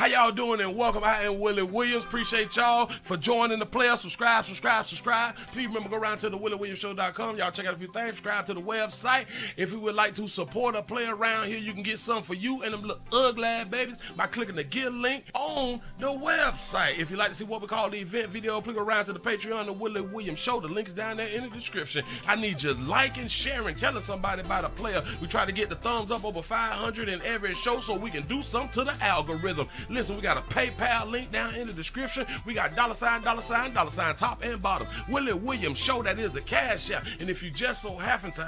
How y'all doing and welcome. I am Willie Williams. Appreciate y'all for joining the player. Subscribe. Please remember, go around to the WillieWilliamsShow.com. Y'all check out a few things. Subscribe to the website. If you would like to support a player around here, you can get something for you and them little ugly ass babies by clicking the Get link on the website. If you'd like to see what we call the event video, please go around to the Patreon, the Willie Williams Show. The link's down there in the description. I need you liking, sharing, telling somebody about a player. We try to get the thumbs up over 500 in every show so we can do something to the algorithm. Listen, we got a PayPal link down in the description. We got $, top and bottom. Willie Williams Show, that is the cash app. And if you just so happen to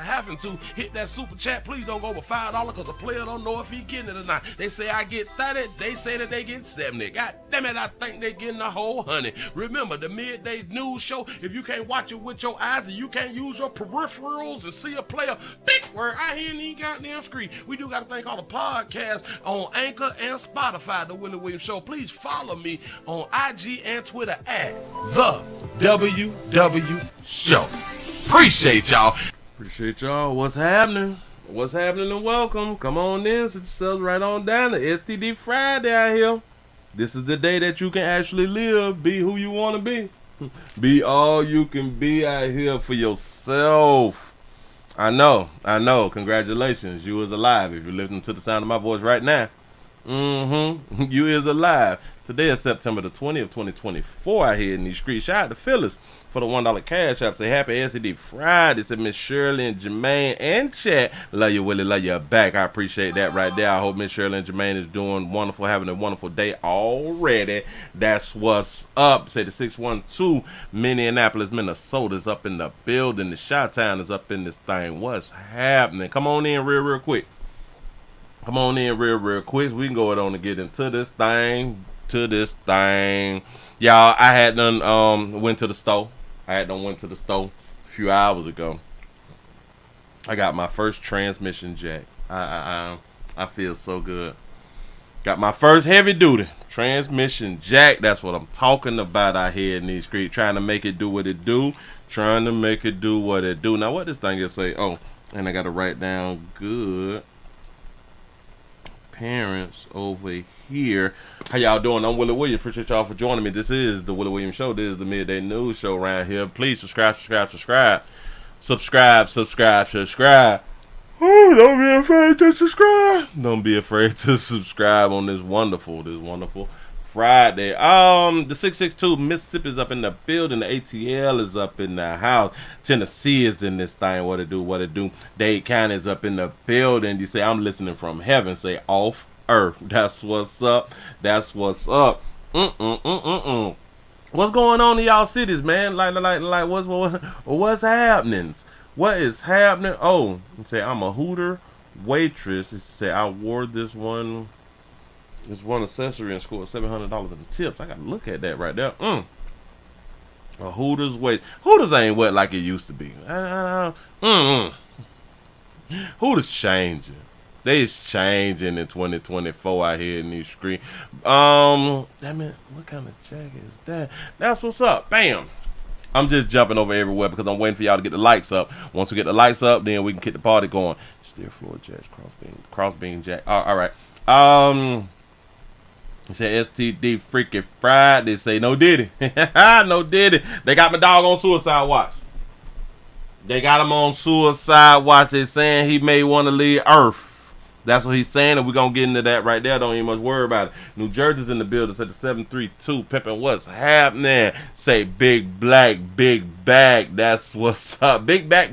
hit that super chat, please don't go over $5 because the player don't know if he getting it or not. They say I get 30, they say that they get 70. God damn it, I think they getting the whole 100. Remember, the midday news show, if you can't watch it with your eyes and you can't use your peripherals and see a player, big word, I hear any goddamn screen. We do got a thing called a podcast on Anchor and Spotify, the Willie Williams Show. Please follow me on IG and Twitter at the WW Show. Appreciate y'all. What's happening? What's happening and welcome. Come on in, sit yourselves right on down to STD Friday out here. This is the day that you can actually live, be who you want to be. Be all you can be out here for yourself. I know. Congratulations, you is alive. If you're listening to the sound of my voice right now, you is alive. Today is September the 20th, 2024 out here in these streets. Shout out to Phyllis for the $1 cash app. Say happy STD Friday. Said Miss Shirley and Jermaine and chat. Love you, Willie. Love you back. I appreciate that right there. I hope Miss Shirley and Jermaine is doing wonderful, having a wonderful day already. That's what's up. Say the 612 Minneapolis, Minnesota is up in the building. The Chi-Town is up in this thing. What's happening? Come on in real quick. Real quick. We can go on and get into this thing. Y'all, I had done went to the store. Went to the store a few hours ago. I got my first transmission jack. I feel so good. Got my first heavy duty transmission jack. That's what I'm talking about out here in these streets. Trying to make it do what it do. Now what this thing is say? Oh, and I gotta write down good parents over here. How y'all doing? I'm Willie Williams. Appreciate y'all for joining me. This is the Willie Williams Show. This is the midday news show around here. Please subscribe. Oh, don't be afraid to subscribe on this wonderful Friday. The 662 Mississippi is up in the building. The ATL is up in the house. Tennessee is in this thing. What it do? Dade County is up in the building. You say I'm listening from heaven. Say off earth. That's what's up. What's going on in y'all cities, man? Like what's happening? What is happening? Oh, you say I'm a Hooter waitress. You say I wore this one accessory and scored $700 in tips. I gotta look at that right there. A Hooters wait. Hooters ain't what like it used to be. Hooters changing. They's changing in 2024 out here in these streets. What kind of jacket is that? That's what's up. Bam. I'm just jumping over everywhere because I'm waiting for y'all to get the likes up. Once we get the likes up, then we can get the party going. Steer floor jacks, crossbeam jack. All right. He said STD Freaky Friday. Say no Diddy. No Diddy. They got my dog on suicide watch. They got him on suicide watch. They saying he may want to leave Earth. That's what he's saying, and we're going to get into that right there. Don't even much worry about it. New Jersey's in the building. Said the 732 pimping. What's happening? Say big black, big bag. That's what's up. Big back.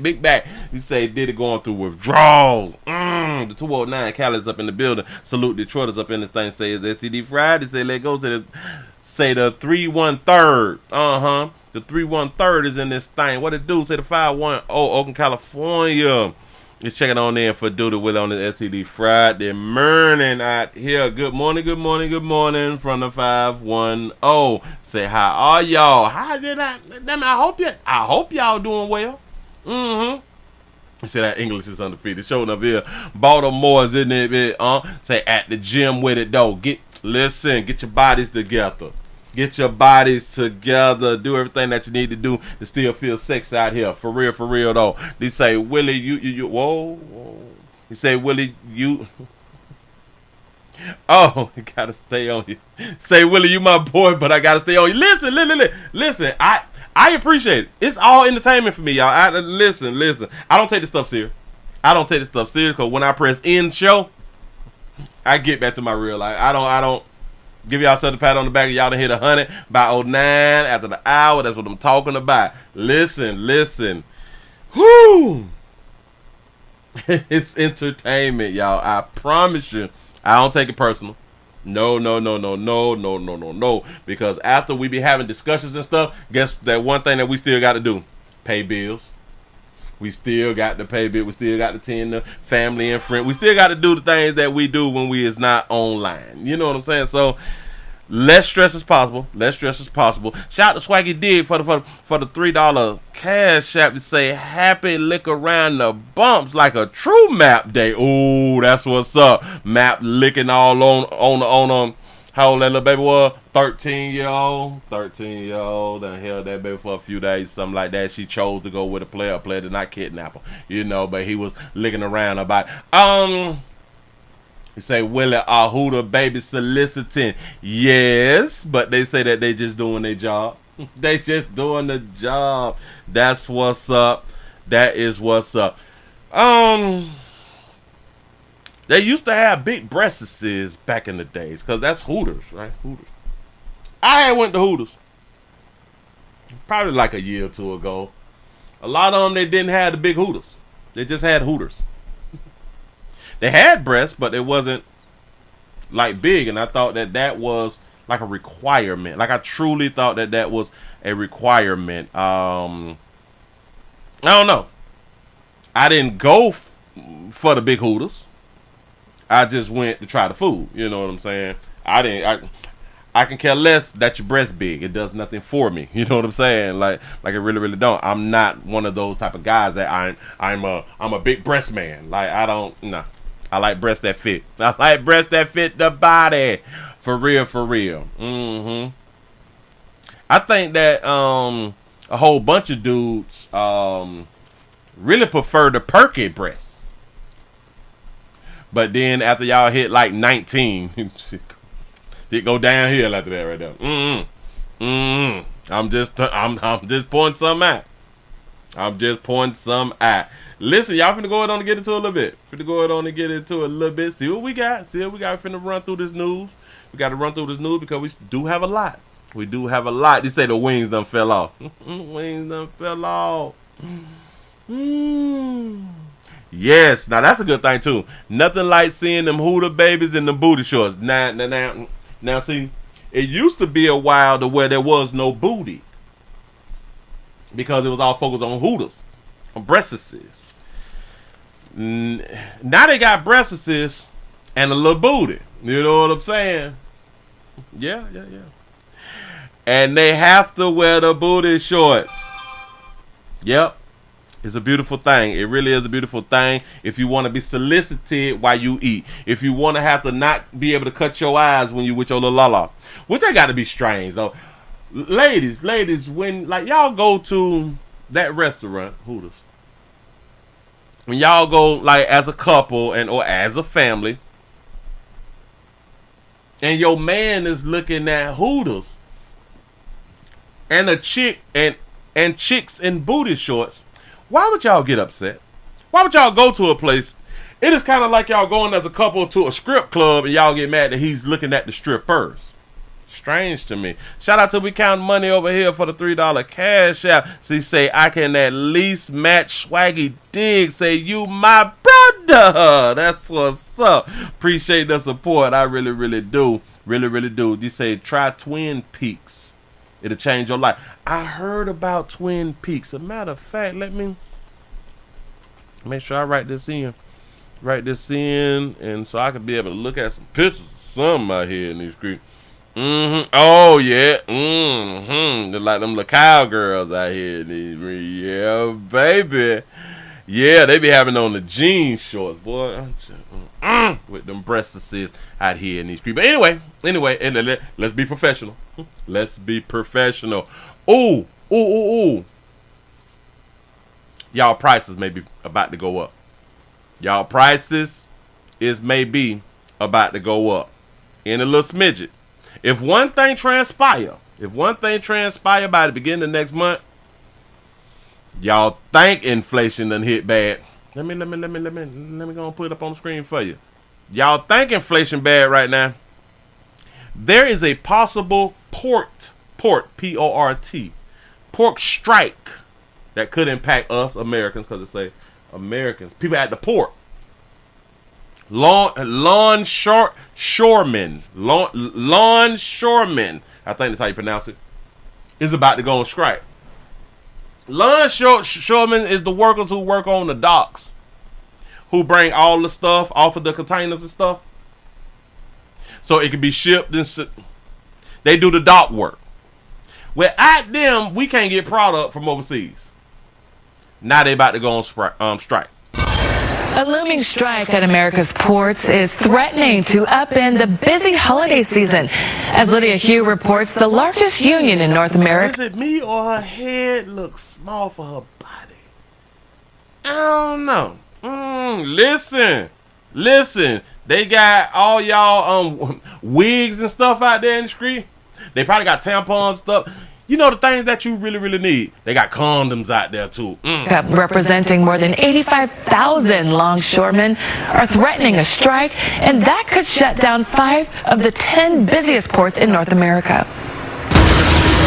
You say Diddy going through withdrawals. The 209 Cali's up in the building. Salute Detroit is up in this thing. Say it's STD Friday. Say let go. Say the 313. The 313 is in this thing. What it do? Say the 510 Oakland, California. Just checking on in for Duty Will on the STD Friday morning out here. Good morning from the 510. Say how are y'all? I hope y'all doing well. You see that English is undefeated. Showing up here. Baltimore's in it. Say at the gym with it though. Get your bodies together. Get your bodies together. Do everything that you need to do to still feel sexy out here. For real though. They say, Willie, you whoa. You say, Willie, you Oh, you gotta stay on you. Say, Willie, you my boy, but I gotta stay on you. Listen. I appreciate it. It's all entertainment for me, y'all. Listen. I don't take this stuff serious. Because when I press end show, I get back to my real life. I don't give y'all such a pat on the back. Y'all done hit 100 by 09 after the hour. That's what I'm talking about. Listen. Whoo! It's entertainment, y'all. I promise you. I don't take it personal. No. Because after we be having discussions and stuff, guess that one thing that we still got to do? Pay bills. We still got to pay bills. We still got to tend to family and friends. We still got to do the things that we do when we is not online. You know what I'm saying? So less stress as possible. Shout out to Swaggy Dig for the $3 cash app to say happy lick around the bumps like a true map day. Ooh, that's what's up. Map licking all on how old that little baby was? 13-year-old. Done held that baby for a few days, something like that. She chose to go with a player. A player did not kidnap her, but he was licking around about. He say, Willie, who the baby soliciting? Yes, but they say that they just doing their job. They just doing the job. That's what's up. That is what's up. They used to have big breasts back in the days, because that's Hooters, right? Hooters. I went to Hooters probably like a year or two ago. A lot of them, they didn't have the big Hooters. They just had Hooters. They had breasts, but it wasn't like big, and I thought that was like a requirement. Like I truly thought that was a requirement. I don't know. I didn't go for the big Hooters. I just went to try the food. You know what I'm saying? I can care less that your breast big. It does nothing for me. You know what I'm saying? Like it really don't. I'm not one of those type of guys that I'm a big breast man. Like I don't. Nah. I like breasts that fit. I like breasts that fit the body. For real. I think that a whole bunch of dudes really prefer the perky breasts. But then after y'all hit like 19, it go downhill after that right there. I'm just pouring some out. Listen, y'all finna go ahead on and get into a little bit. See what we got. Finna run through this news. We got to run through this news because we do have a lot. They say the wings done fell off. Yes, now that's a good thing too. Nothing like seeing them Hooter babies in the booty shorts. Now, see, it used to be a while to where there was no booty because it was all focused on Hooters, on breasts. Now they got breasts and a little booty. You know what I'm saying? Yeah. And they have to wear the booty shorts. Yep. It's a beautiful thing. It really is a beautiful thing. If you want to be solicited while you eat. If you want to have to not be able to cut your eyes when you with your little lala. Which ain't got to be strange, though. Ladies, when like y'all go to that restaurant, Hooters. When y'all go like as a couple or as a family. And your man is looking at Hooters. And a chick and chicks in booty shorts. Why would y'all get upset? Why would y'all go to a place? It is kind of like y'all going as a couple to a strip club and y'all get mad that he's looking at the strippers. Strange to me. Shout out to We Count Money over here for the $3 cash app. See, say, I can at least match Swaggy Dig. Say, you my brother. That's what's up. Appreciate the support. I really do. Really do. You say, try Twin Peaks. It'll change your life. I heard about Twin Peaks. A matter of fact, let me make sure I write this in. And so I can be able to look at some pictures of something out here in these streets. Oh, yeah. They're like them little cowgirls out here in these streets. Yeah, baby. Yeah, they be having on the jean shorts, boy. With them breasts out here in these streets. But anyway, and let's be professional. Ooh. Y'all prices may be about to go up. Any little smidget. If one thing transpire by the beginning of next month, y'all think inflation done hit bad. Let me go and put it up on the screen for you. Y'all think inflation bad right now. There is a possible port, P-O-R-T, pork strike that could impact us Americans, because it say Americans, people at the port. Longshoremen, I think that's how you pronounce it, is about to go on strike. Longshoremen is the workers who work on the docks, who bring all the stuff off of the containers and stuff, so it can be shipped. And they do the dock work. Without them, we can't get product from overseas. Now they about to go on strike. A looming strike at America's ports is threatening to upend the busy holiday season. As Lydia Hugh reports, the largest union in North America. Is it me or her head looks small for her body? I don't know. Listen. They got all y'all wigs and stuff out there in the street. They probably got tampons and stuff. You know, the things that you really, really need. They got condoms out there, too. Representing more than 85,000 longshoremen are threatening a strike, and that could shut down 5 of the 10 busiest ports in North America.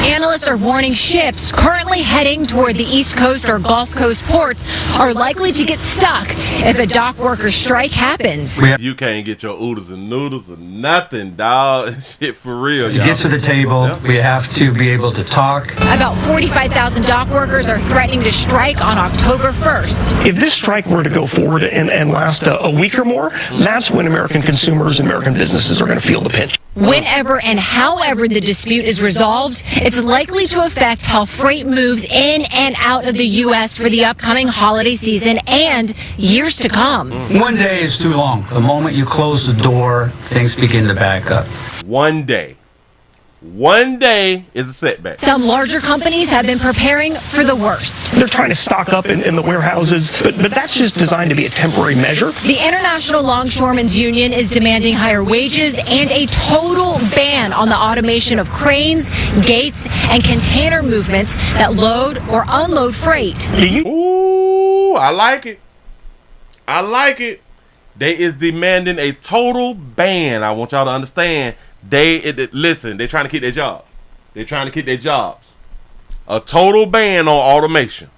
Analysts are warning ships currently heading toward the East Coast or Gulf Coast ports are likely to get stuck if a dock worker strike happens. You can't get your oodles and noodles or nothing, dog. Shit for real, To get to the table, we have to be able to talk. About 45,000 dock workers are threatening to strike on October 1st. If this strike were to go forward and last a week or more, that's when American consumers and American businesses are going to feel the pinch. Whenever and however the dispute is resolved, it's likely to affect how freight moves in and out of the U.S. for the upcoming holiday season and years to come. One day is too long. The moment you close the door, things begin to back up. One day is a setback. Some larger companies have been preparing for the worst. They're trying to stock up in the warehouses, but that's just designed to be a temporary measure. The International Longshoremen's Union is demanding higher wages and a total ban on the automation of cranes, gates, and container movements that load or unload freight. Ooh, I like it. They is demanding a total ban. I want y'all to understand. Listen, they're trying to keep their jobs. A total ban on automation.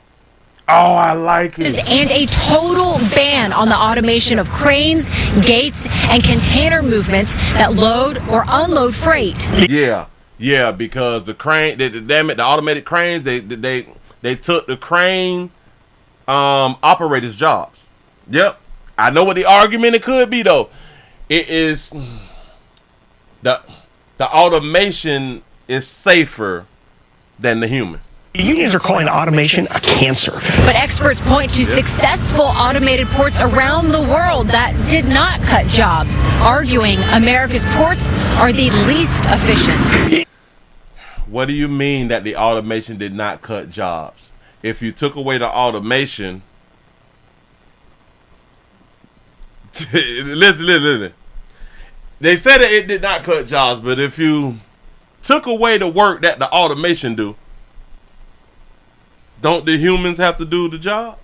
Oh, I like it. And a total ban on the automation of cranes, gates, and container movements that load or unload freight. Yeah, because the crane, the automated cranes, they took the crane operators' jobs. Yep. I know what the argument it could be, though. It is the automation is safer than the human. Unions are calling automation a cancer. But experts point to successful automated ports around the world that did not cut jobs, arguing America's ports are the least efficient. What do you mean that the automation did not cut jobs? If you took away the automation, listen. They said that it did not cut jobs, but if you took away the work that the automation do, don't the humans have to do the job?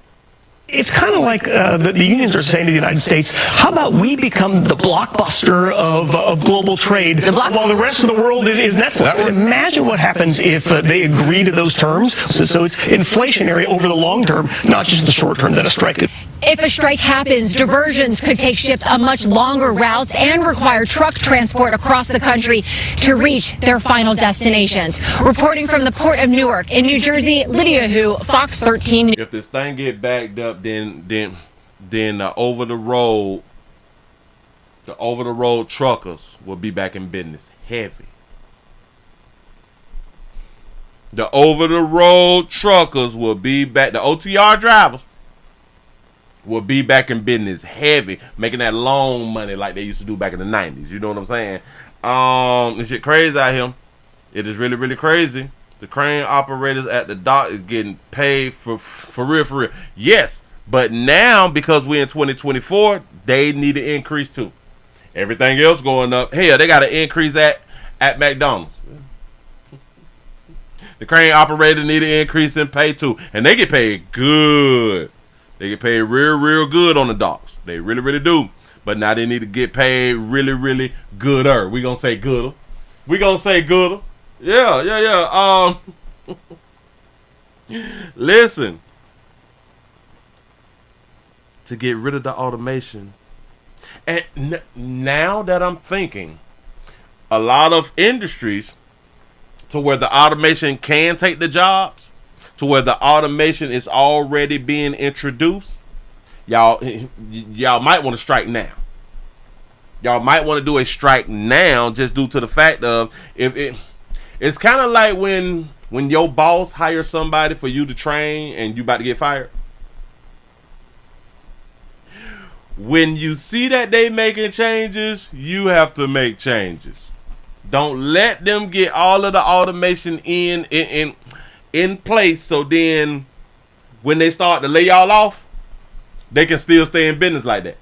It's kind of like the unions are saying to the United States, how about we become the Blockbuster of global trade while the rest of the world is Netflix? Imagine what happens if they agree to those terms. So it's inflationary over the long term, not just the short term that a strike could. If a strike happens, diversions could take ships on much longer routes and require truck transport across the country to reach their final destinations. Reporting from the Port of Newark in New Jersey, Lydia Hu, Fox 13. If this thing get backed up, then the over the road truckers will be back in business heavy. The over the road truckers will be back. The OTR drivers will be back in business heavy, making that loan money like they used to do back in the 90s. You know what I'm saying? This shit crazy out here. It is really, really crazy. The crane operators at the dock is getting paid for real. Yes, but now because we're in 2024, they need to increase too. Everything else going up. Hell, they got an increase at McDonald's. The crane operator need an increase in pay too. And they get paid good. They get paid real good on the docks. They really do. But now they need to get paid really gooder. We gonna say gooder. Yeah. Listen. To get rid of the automation. And now that I'm thinking, a lot of industries to where the automation can take the jobs, to where the automation is already being introduced, y'all might want to strike now. Y'all might want to do a strike now just due to the fact of it's kind of like when your boss hires somebody for you to train and you about to get fired. When you see that they making changes, you have to make changes. Don't let them get all of the automation in place, so then when they start to lay y'all off, they can still stay in business like that.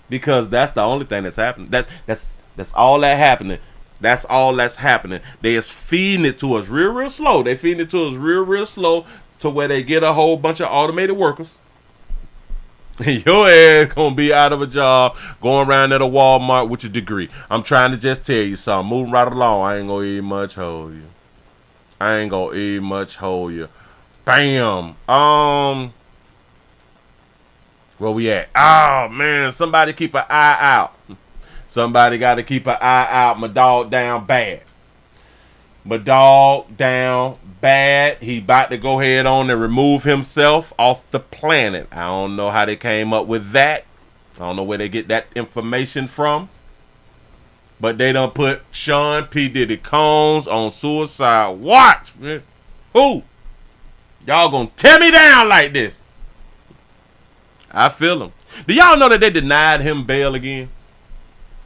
Because that's the only thing that's happening. That's all that happening. That's all that's happening. They is feeding it to us real slow. They feeding it to us real slow to where they get a whole bunch of automated workers. Your ass gonna be out of a job going around at a Walmart with your degree. I'm trying to just tell you something. Moving right along. I ain't gonna eat much hold you. Bam. Where we at? Oh man, somebody keep an eye out. Somebody got to keep an eye out. My dog down bad. He about to go ahead on and remove himself off the planet. I don't know how they came up with that. I don't know where they get that information from. But they done put Sean P. Diddy Combs on suicide watch. Man. Who? Y'all gonna tear me down like this? I feel them. Do y'all know that they denied him bail again?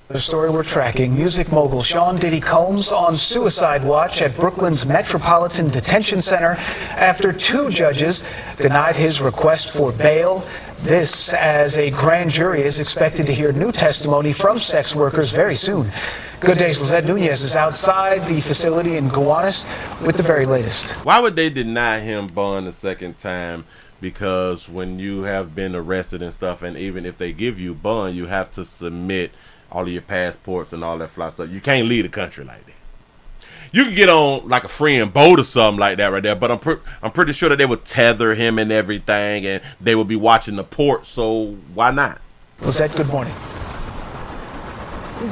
The story we're tracking, music mogul Sean Diddy Combs on suicide watch at Brooklyn's Metropolitan Detention Center after 2 judges denied his request for bail. This as a grand jury is expected to hear new testimony from sex workers very soon. Good Day's Lizette Nunez is outside the facility in Gowanus with the very latest. Why would they deny him bond a second time? Because when you have been arrested and stuff, and even if they give you bond, you have to submit all of your passports and all that fly stuff. You can't leave the country like that. You can get on like a friend boat or something like that right there, but I'm pretty sure that they would tether him and everything, and they would be watching the port, so why not? Lizette, good morning.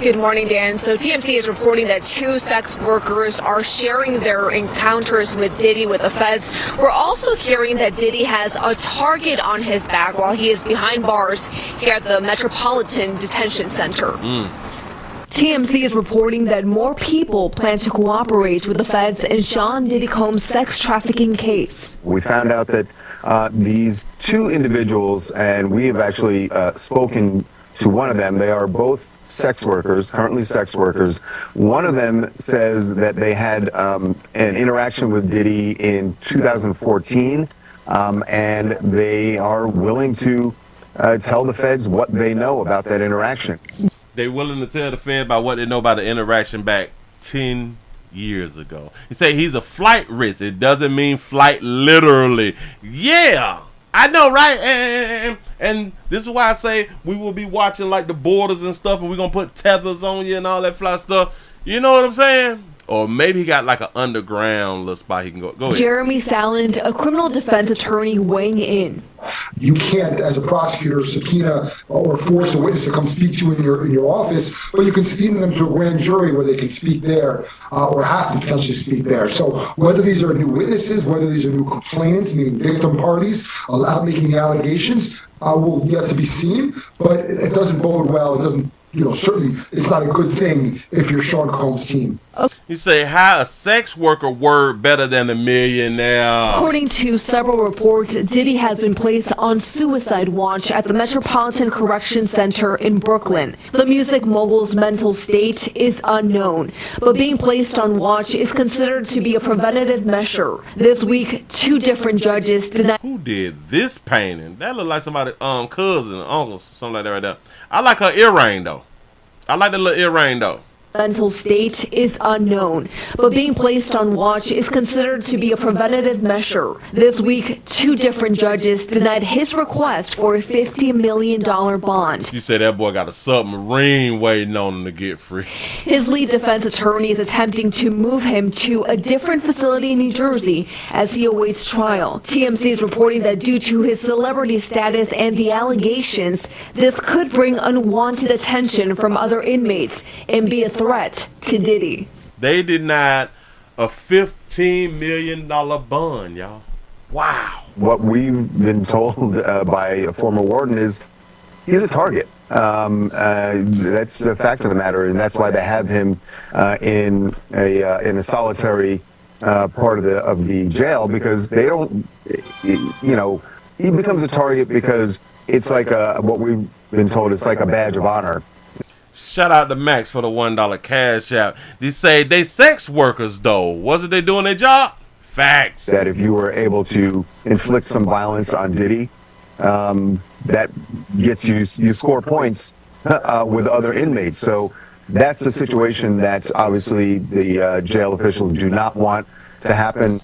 Good morning, Dan. So TMZ is reporting that 2 sex workers are sharing their encounters with Diddy with the feds. We're also hearing that Diddy has a target on his back while he is behind bars here at the Metropolitan Detention Center. TMZ is reporting that more people plan to cooperate with the feds in Sean Diddy Combs' sex trafficking case. We found out that these 2 individuals, and we have actually spoken to one of them. They are both sex workers, currently sex workers. One of them says that they had an interaction with Diddy in 2014, and they are willing to tell the feds what they know about that interaction. They willing to tell the feds about what they know about the interaction back 10 years ago. You say he's a flight risk. It doesn't mean flight literally. Yeah. I know, right? And this is why I say we will be watching like the borders and stuff, and we're going to put tethers on you and all that fly stuff. You know what I'm saying? Or maybe he got like an underground little spot he can go. Go ahead. Jeremy Salland, a criminal defense attorney, weighing in. You can't, as a prosecutor, subpoena or force a witness to come speak to you in your office, but you can subpoena them to a grand jury where they can speak there or have to potentially speak there. So whether these are new witnesses, whether these are new complainants, meaning victim parties, making allegations, will yet to be seen. But it doesn't bode well. It doesn't. Certainly it's not a good thing if you're Sean Combs' team. You say, how a sex worker word better than a millionaire? According to several reports, Diddy has been placed on suicide watch at the Metropolitan Correction Center in Brooklyn. The music mogul's mental state is unknown, but being placed on watch is considered to be a preventative measure. This week, 2 different judges denied. Who did this painting? That looked like somebody's cousin, uncle, something like that right there. I like her earring, though. I like the little earring though. Mental state is unknown, but being placed on watch is considered to be a preventative measure. This week, 2 different judges denied his request for a $50 million bond. You said that boy got a submarine waiting on him to get free. His lead defense attorney is attempting to move him to a different facility in New Jersey as he awaits trial. TMZ is reporting that due to his celebrity status and the allegations, this could bring unwanted attention from other inmates and be a threat to Diddy. They denied a $15 million bond, y'all. Wow. What we've been told by a former warden is he's a target. That's the fact of the matter, and that's why they have him in a solitary part of the jail, because they don't, he becomes a target because it's like what we've been told, it's like a badge of honor. Shout out to Max for the $1 cash app. They say they sex workers though. Wasn't they doing their job? Facts. That if you were able to inflict some violence on Diddy, that gets you score points with other inmates. So that's the situation that obviously the jail officials do not want to happen.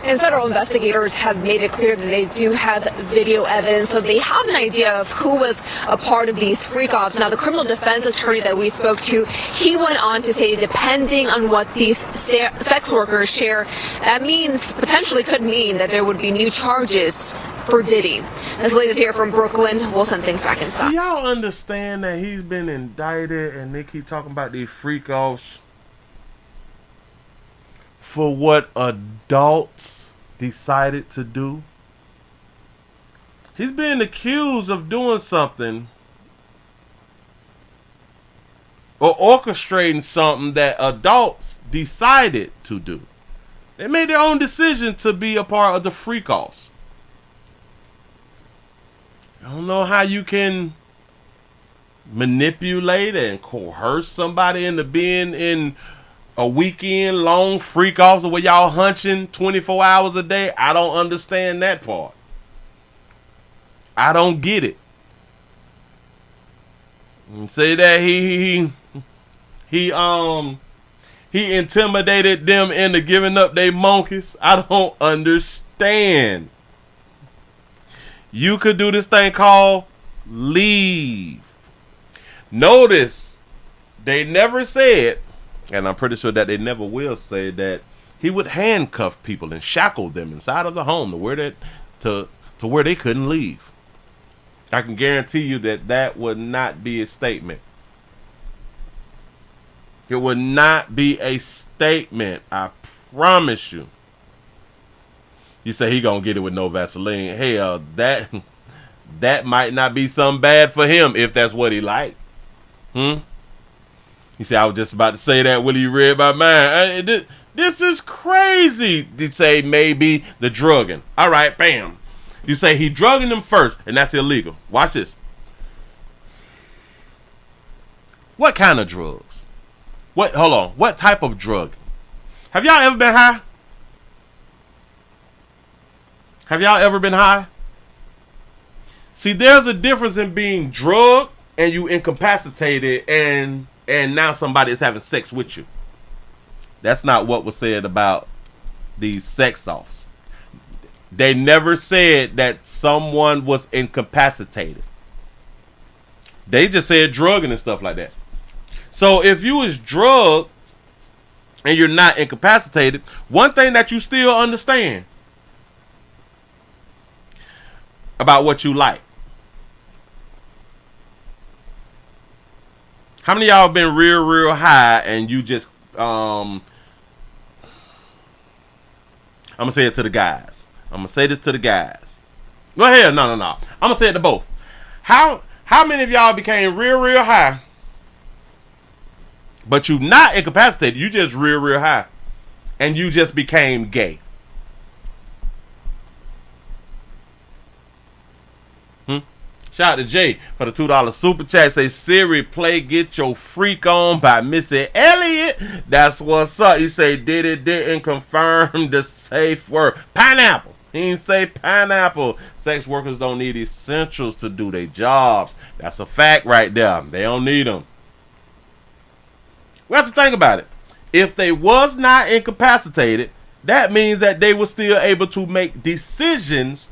And federal investigators have made it clear that they do have video evidence, so they have an idea of who was a part of these freak-offs. Now, the criminal defense attorney that we spoke to, he went on to say, depending on what these sex workers share, that means, potentially could mean that there would be new charges for Diddy. As the latest here from Brooklyn, we'll send things back inside. Do y'all understand that he's been indicted and they keep talking about these freak-offs for what adults decided to do? He's being accused of doing something or orchestrating something that adults decided to do. They made their own decision to be a part of the freak-offs. I don't know how you can manipulate and coerce somebody into being in a weekend long freak offs where y'all hunching 24 hours a day. I don't understand that part. I don't get it. And say that he intimidated them into giving up their monkeys. I don't understand. You could do this thing called leave. Notice they never said, and I'm pretty sure that they never will say, that he would handcuff people and shackle them inside of the home to where they couldn't leave. I can guarantee you that that would not be a statement. It would not be a statement. I promise you. You say he gonna get it with no Vaseline. Hell, that might not be something bad for him if that's what he like. He said, I was just about to say that, Willie, you read my mind. This is crazy. You say maybe the drugging. All right, bam. You say he drugging them first, and that's illegal. Watch this. What kind of drugs? Hold on. What type of drug? Have y'all ever been high? Have y'all ever been high? See, there's a difference in being drugged and you incapacitated and now somebody is having sex with you. That's not what was said about these sex offs. They never said that someone was incapacitated. They just said drugging and stuff like that. So if you was drugged and you're not incapacitated, one thing that you still understand about what you like. How many of y'all have been real high and you just I'm gonna say it to the guys. I'm gonna say this to the guys. Go ahead. No. I'm gonna say it to both. How many of y'all became real high, but you not incapacitated? You just real high, and you just became gay. Shout out to Jay for the $2 super chat. Say, Siri, play Get Your Freak On by Missy Elliott. That's what's up. You say, didn't confirm the safe word. Pineapple. He didn't say pineapple. Sex workers don't need essentials to do their jobs. That's a fact right there. They don't need them. We have to think about it. If they was not incapacitated, that means that they were still able to make decisions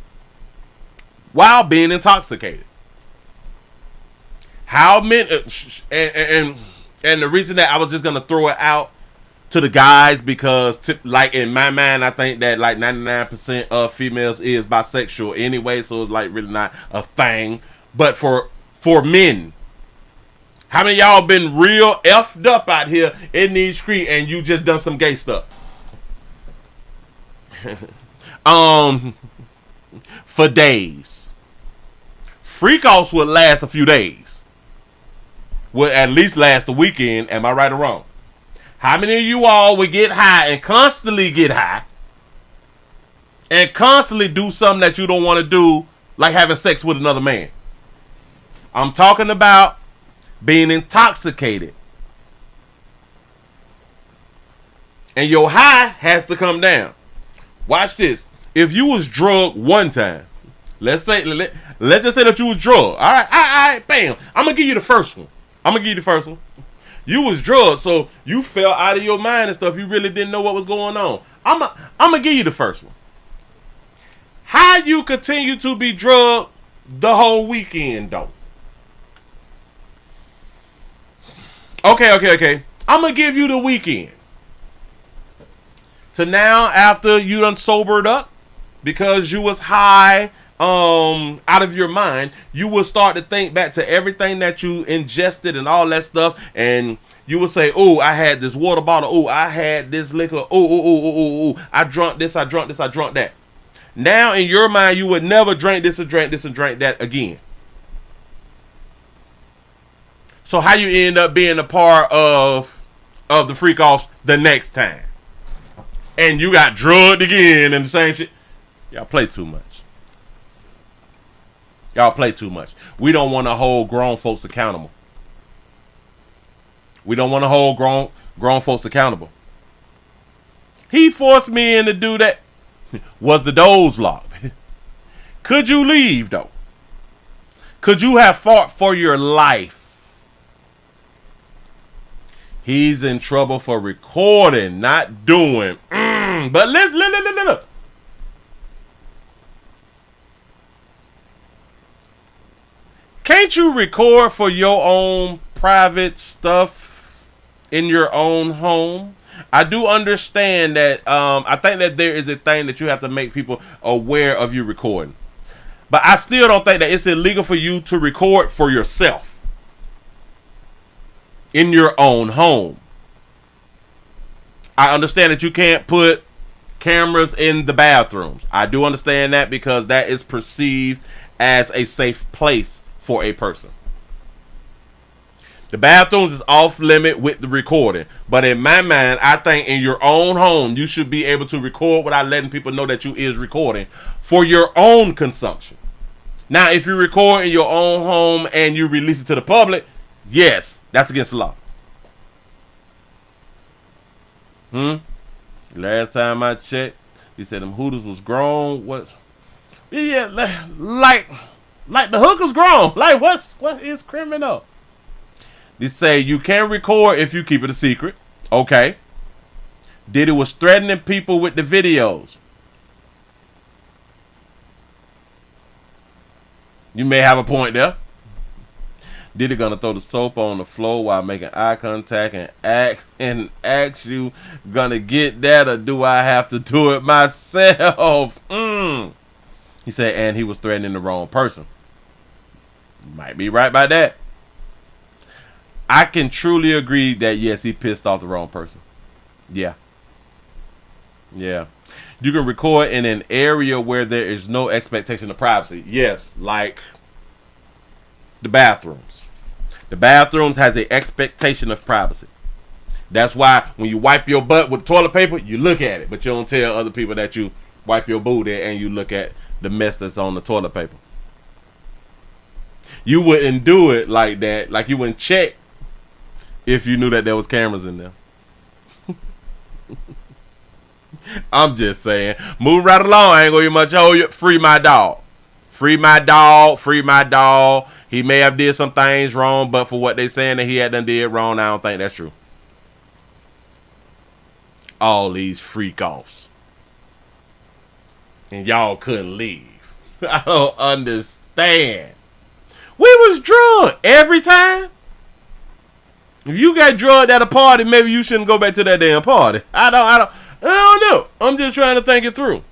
while being intoxicated. How many? And the reason that I was just gonna throw it out to the guys because, like in my mind, I think that like 99% of females is bisexual anyway, so it's like really not a thing. But for men, how many of y'all been real effed up out here in these streets and you just done some gay stuff? For days. Freak offs would last a few days. Would at least last the weekend. Am I right or wrong? How many of you all would get high and constantly get high and constantly do something that you don't want to do, like having sex with another man? I'm talking about being intoxicated. And your high has to come down. Watch this. If you was drugged one time, let's just say that you was drugged. All right, bam. I'm going to give you the first one. You was drugged, so you fell out of your mind and stuff. You really didn't know what was going on. I'm going to give you the first one. How you continue to be drugged the whole weekend, though? Okay. I'm going to give you the weekend. To now, after you done sobered up, because you was high out of your mind, you will start to think back to everything that you ingested and all that stuff, and you will say, oh, I had this water bottle, oh, I had this liquor, oh, I drunk this, I drunk that. Now in your mind, you would never drink this and drink that again. So how you end up being a part of the freak offs the next time? And you got drugged again and the same shit. Y'all play too much. We don't want to hold grown folks accountable. Grown folks accountable. He forced me in to do that. Was the doors locked? Could you leave though? Could you have fought for your life? He's in trouble for recording, not doing. But let's look. Can't you record for your own private stuff in your own home? I do understand that. I think that there is a thing that you have to make people aware of you recording. But I still don't think that it's illegal for you to record for yourself in your own home. I understand that you can't put cameras in the bathrooms. I do understand that because that is perceived as a safe place for a person. The bathrooms is off limit with the recording. But in my mind, I think in your own home, you should be able to record without letting people know that you is recording for your own consumption. Now, if you record in your own home and you release it to the public, yes, that's against the law. Last time I checked, he said them Hooters was grown. What? Yeah, like the hookers grown. Like what is criminal? They say you can't record if you keep it a secret. Okay. Diddy was threatening people with the videos. You may have a point there. Diddy gonna throw the soap on the floor while making eye contact and ask you, gonna get that or do I have to do it myself? He said, and he was threatening the wrong person. Might be right by that. I can truly agree that yes, he pissed off the wrong person. Yeah. You can record in an area where there is no expectation of privacy. Yes, like the bathrooms. The bathrooms has an expectation of privacy. That's why when you wipe your butt with toilet paper, you look at it, but you don't tell other people that you wipe your booty and you look at the mess that's on the toilet paper. You wouldn't do it like that. Like you wouldn't check if you knew that there was cameras in there. I'm just saying. Move right along. I ain't gonna get much hold you. Free my dog. Free my dog. Free my dog. He may have did some things wrong, but for what they saying that he had done did wrong, I don't think that's true. All these freak offs. And y'all couldn't leave. I don't understand. We was drugged every time. If you got drugged at a party, maybe you shouldn't go back to that damn party. I don't know. I'm just trying to think it through.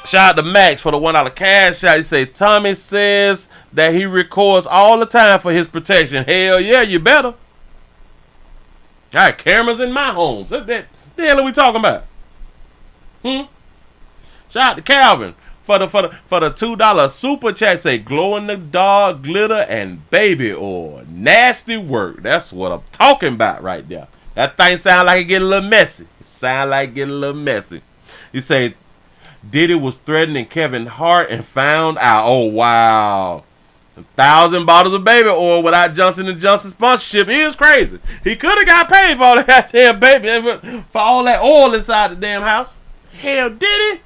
Shout out to Max for the $1 cash out. He say Tommy says that he records all the time for his protection. Hell yeah, you better. I got cameras in my homes. What the hell are we talking about? Shout out to Calvin for the $2 super chat. Say glow in the dark glitter and baby oil. Nasty work. That's what I'm talking about right there. That thing sound like it get a little messy. He say Diddy was threatening Kevin Hart and found out. Oh wow. 1,000 bottles of baby oil without Johnson & Johnson sponsorship is crazy. He could have got paid for all that damn baby, for all that oil inside the damn house. Hell, did he?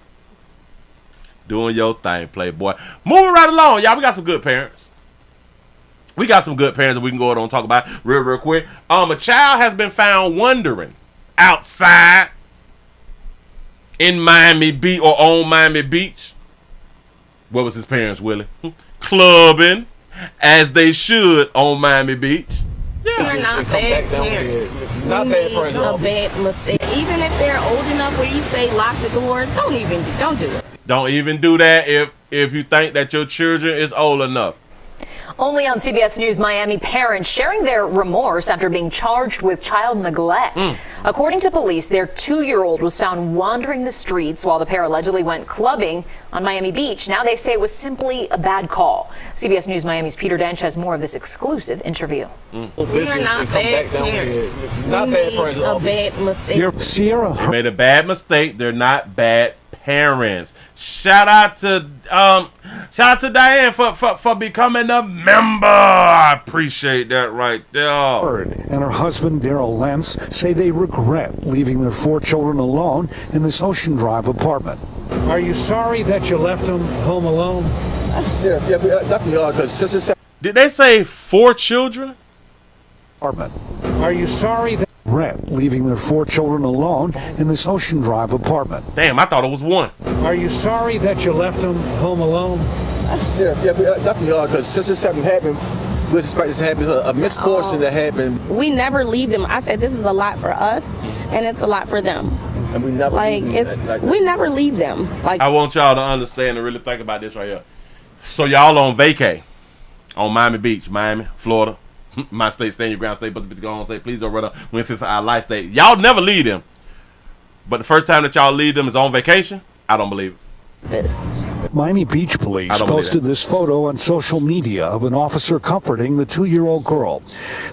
Doing your thing, playboy. Moving right along, y'all. We got some good parents. That we can go ahead and talk about real quick. A child has been found wandering outside in Miami Beach or on Miami Beach. What was his parents, Willie? Clubbing, as they should on Miami Beach. They're not bad parents. Not bad parents. A bad mistake. Even if they're old enough where you say lock the doors, don't do it. Don't even do that if you think that your children is old enough. Only on CBS News Miami, parents sharing their remorse after being charged with child neglect. According to police, their 2-year-old was found wandering the streets while the pair allegedly went clubbing on Miami Beach. Now they say it was simply a bad call. CBS News Miami's Peter Dench has more of this exclusive interview. We're not bad parents. Not bad parents. A bad mistake. Sierra, you made a bad mistake. They're not bad parents. Shout out to Diane for becoming a member. I appreciate that right there. And her husband Daryl Lentz say they regret leaving their 4 children alone in this Ocean Drive apartment. Are you sorry that you left them home alone? Yeah, we definitely are. Because did they say 4 children? Apartment. Are you sorry that leaving their 4 children alone in this Ocean Drive apartment? Damn, I thought it was 1. Are you sorry that you left them home alone? Yeah, we definitely are. Because since this happened, we suspect this happens a misfortune that happened. We never leave them. I said this is a lot for us, and it's a lot for them. And we never we never leave them. I want y'all to understand and really think about this right here. So y'all on vacay on Miami Beach, Miami, Florida. My state, stand your ground state, but the bitch go on state. Please don't run up. Win fit for our life state. Y'all never leave them. But the first time that y'all leave them is on vacation. I don't believe it. Miami Beach police posted this photo on social media of an officer comforting the 2-year-old girl.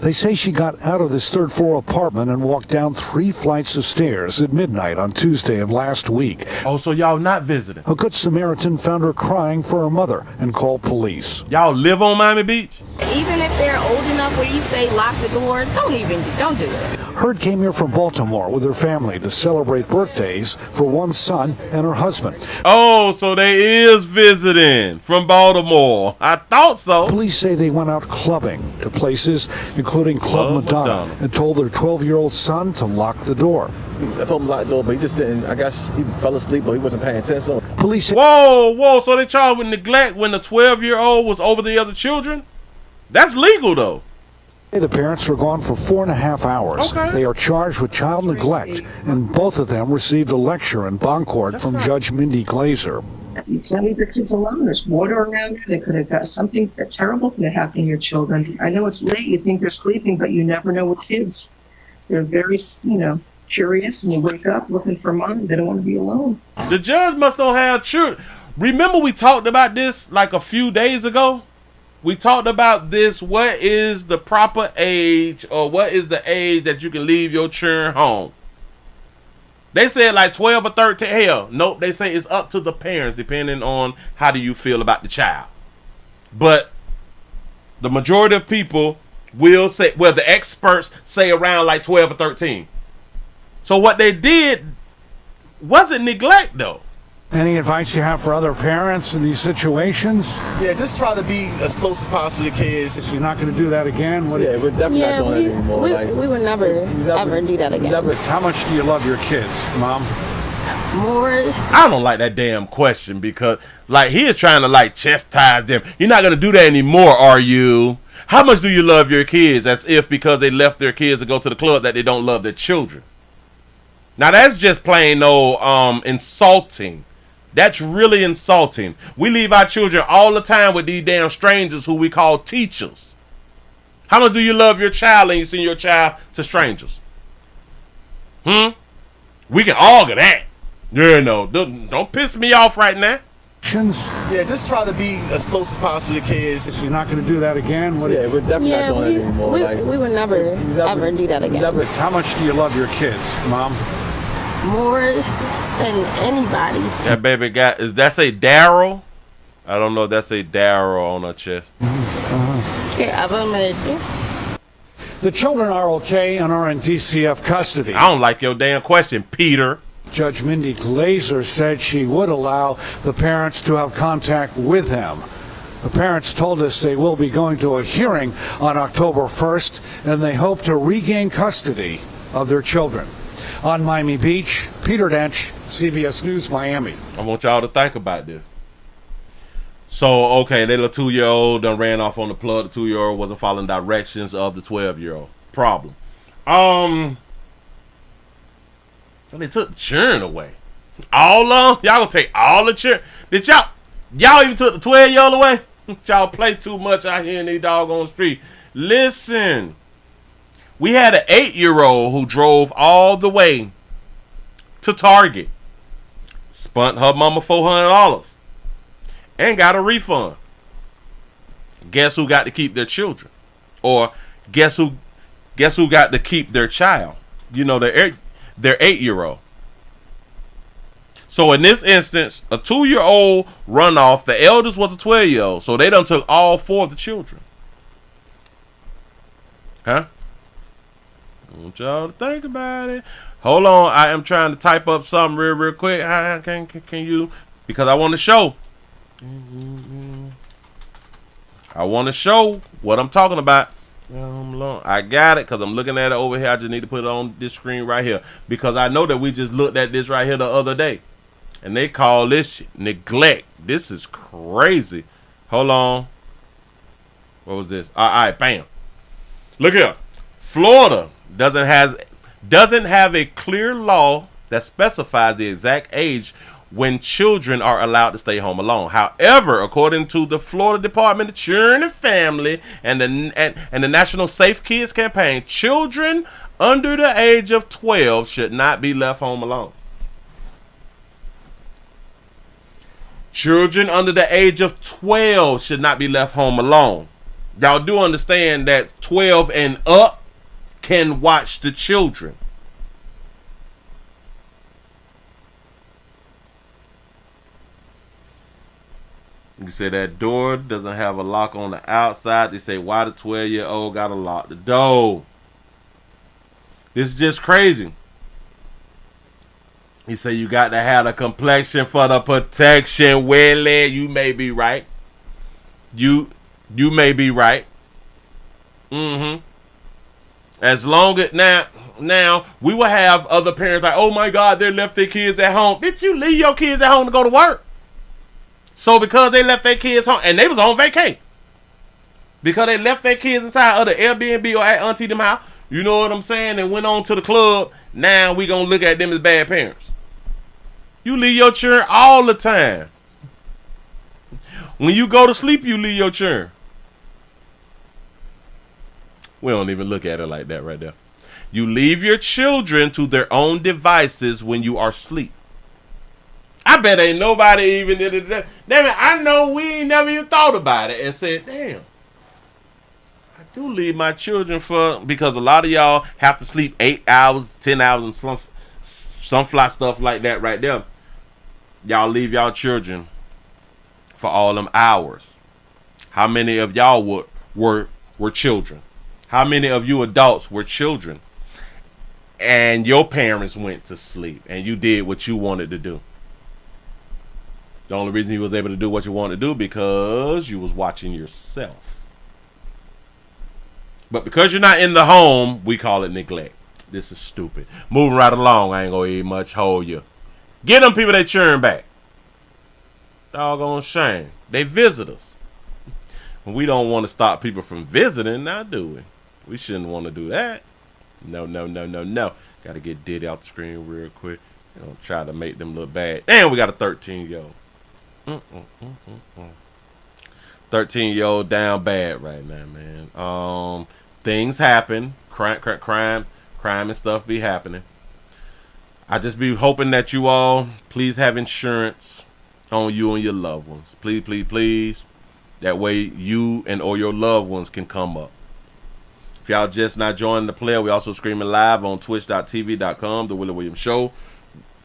They say she got out of this 3rd-floor apartment and walked down 3 flights of stairs at midnight on Tuesday of last week. Oh, so y'all not visiting? A good Samaritan found her crying for her mother and called police. Y'all live on Miami Beach? Even if they're old enough where you say lock the doors, don't do it. Heard came here from Baltimore with her family to celebrate birthdays for one son and her husband. Oh, so they is visiting from Baltimore. I thought so. Police say they went out clubbing to places including Club Madonna and told their 12-year-old son to lock the door. I told him to lock the door, but he just didn't. I guess he fell asleep, but he wasn't paying attention. Police say, whoa, so they charged with neglect when the 12-year-old was over the other children? That's legal, though. The parents were gone for 4.5 hours. Okay. They are charged with child neglect, and both of them received a lecture in bond court from Judge Mindy Glazer. You can't leave your kids alone. There's water around you. They could have got something terrible could have happened to your children. I know it's late. You think they're sleeping, but you never know with kids. They're very, curious, and you wake up looking for mom. They don't want to be alone. The judge must not have children. Remember we talked about this like a few days ago? We talked about this. What is the proper age, or what is the age that you can leave your children home? They said like 12 or 13. Hell, nope. They say it's up to the parents, depending on how do you feel about the child. But the majority of people will say, well, the experts say around like 12 or 13. So what they did wasn't neglect, though. Any advice you have for other parents in these situations? Yeah, just try to be as close as possible to your kids. You're not going to do that again? Yeah, we're definitely not doing that anymore. We would never ever do that again. How much do you love your kids, Mom? More. I don't like that damn question because, like, he is trying to, like, chastise them. You're not going to do that anymore, are you? How much do you love your kids? As if because they left their kids to go to the club that they don't love their children. Now, that's just plain old insulting. That's really insulting. We leave our children all the time with these damn strangers who we call teachers. How much do you love your child and you send your child to strangers? We can argue that. Yeah, no, don't piss me off right now. Yeah, just try to be as close as possible to your kids. You're not going to do that again? Yeah, we're definitely not doing that anymore. We would never ever do that again. How much do you love your kids, Mom? More than anybody. That baby got, is that say Daryl? I don't know if that say Daryl on her chest. Yeah, I've admitted. The children are okay and are in DCF custody. I don't like your damn question, Peter. Judge Mindy Glazer said she would allow the parents to have contact with them. The parents told us they will be going to a hearing on October 1st, and they hope to regain custody of their children. On Miami Beach, Peter Dench, CBS News, Miami. I want y'all to think about this. So, okay, that little 2-year-old done ran off on the plug. The 2-year-old wasn't following directions of the 12-year-old. Problem. They took the children away. All of them? Y'all gonna take all the children? Did y'all even took the 12-year-old away? Y'all play too much out here in these doggone street. Listen. We had an 8-year-old who drove all the way to Target, spent her mama $400, and got a refund. Guess who got to keep their children? Or guess who got to keep their child? You know, their 8-year-old. So in this instance, a 2-year-old run off. The eldest was a 12-year-old. So they done took all 4 of the children. Huh? I want y'all to think about it. Hold on, I am trying to type up something real quick. Can you? Because I want to show. I want to show what I'm talking about. I got it because I'm looking at it over here. I just need to put it on this screen right here because I know that we just looked at this right here the other day, and they call this neglect. This is crazy. Hold on. What was this? All right, bam. Look here. Florida doesn't have a clear law that specifies the exact age when children are allowed to stay home alone. However, according to the Florida Department of Children and Family and the National Safe Kids campaign, children under the age of 12 should not be left home alone. Children under the age of 12 should not be left home alone. Y'all do understand that 12 and up can watch the children. You say that door doesn't have a lock on the outside. They say, why the 12-year-old got to lock the door? This is just crazy. He said you got to have a complexion for the protection. Willie, you may be right. You may be right. As long as now we will have other parents like, oh my God, they left their kids at home. Did you leave your kids at home to go to work? So because they left their kids home and they was on vacation, because they left their kids inside of the Airbnb or at auntie them house, you know what I'm saying, and went on to the club, now we gonna look at them as bad parents. You leave your children all the time. When you go to sleep, you leave your children. We don't even look at it like that right there. You leave your children to their own devices when you are asleep. I bet ain't nobody even did it. Damn it, I know we ain't never even thought about it and said, damn, I do leave my children because a lot of y'all have to sleep 8 hours, 10 hours, and some fly stuff like that right there. Y'all leave y'all children for all them hours. How many of y'all were children? How many of you adults were children and your parents went to sleep and you did what you wanted to do? The only reason you was able to do what you wanted to do because you was watching yourself. But because you're not in the home, we call it neglect. This is stupid. Moving right along, I ain't gonna eat much. Hold you. Get them people that churn back. Doggone shame. They visit us. We don't want to stop people from visiting, now do we? We shouldn't want to do that. No. Got to get Diddy out the screen real quick. Try to make them look bad. And we got a 13-year-old. 13-year-old down bad right now, man. Things happen. Crime and stuff be happening. I just be hoping that you all please have insurance on you and your loved ones. Please. That way you and or your loved ones can come up. If y'all just not joining the player, we also streaming live on twitch.tv.com, The Willie Williams Show.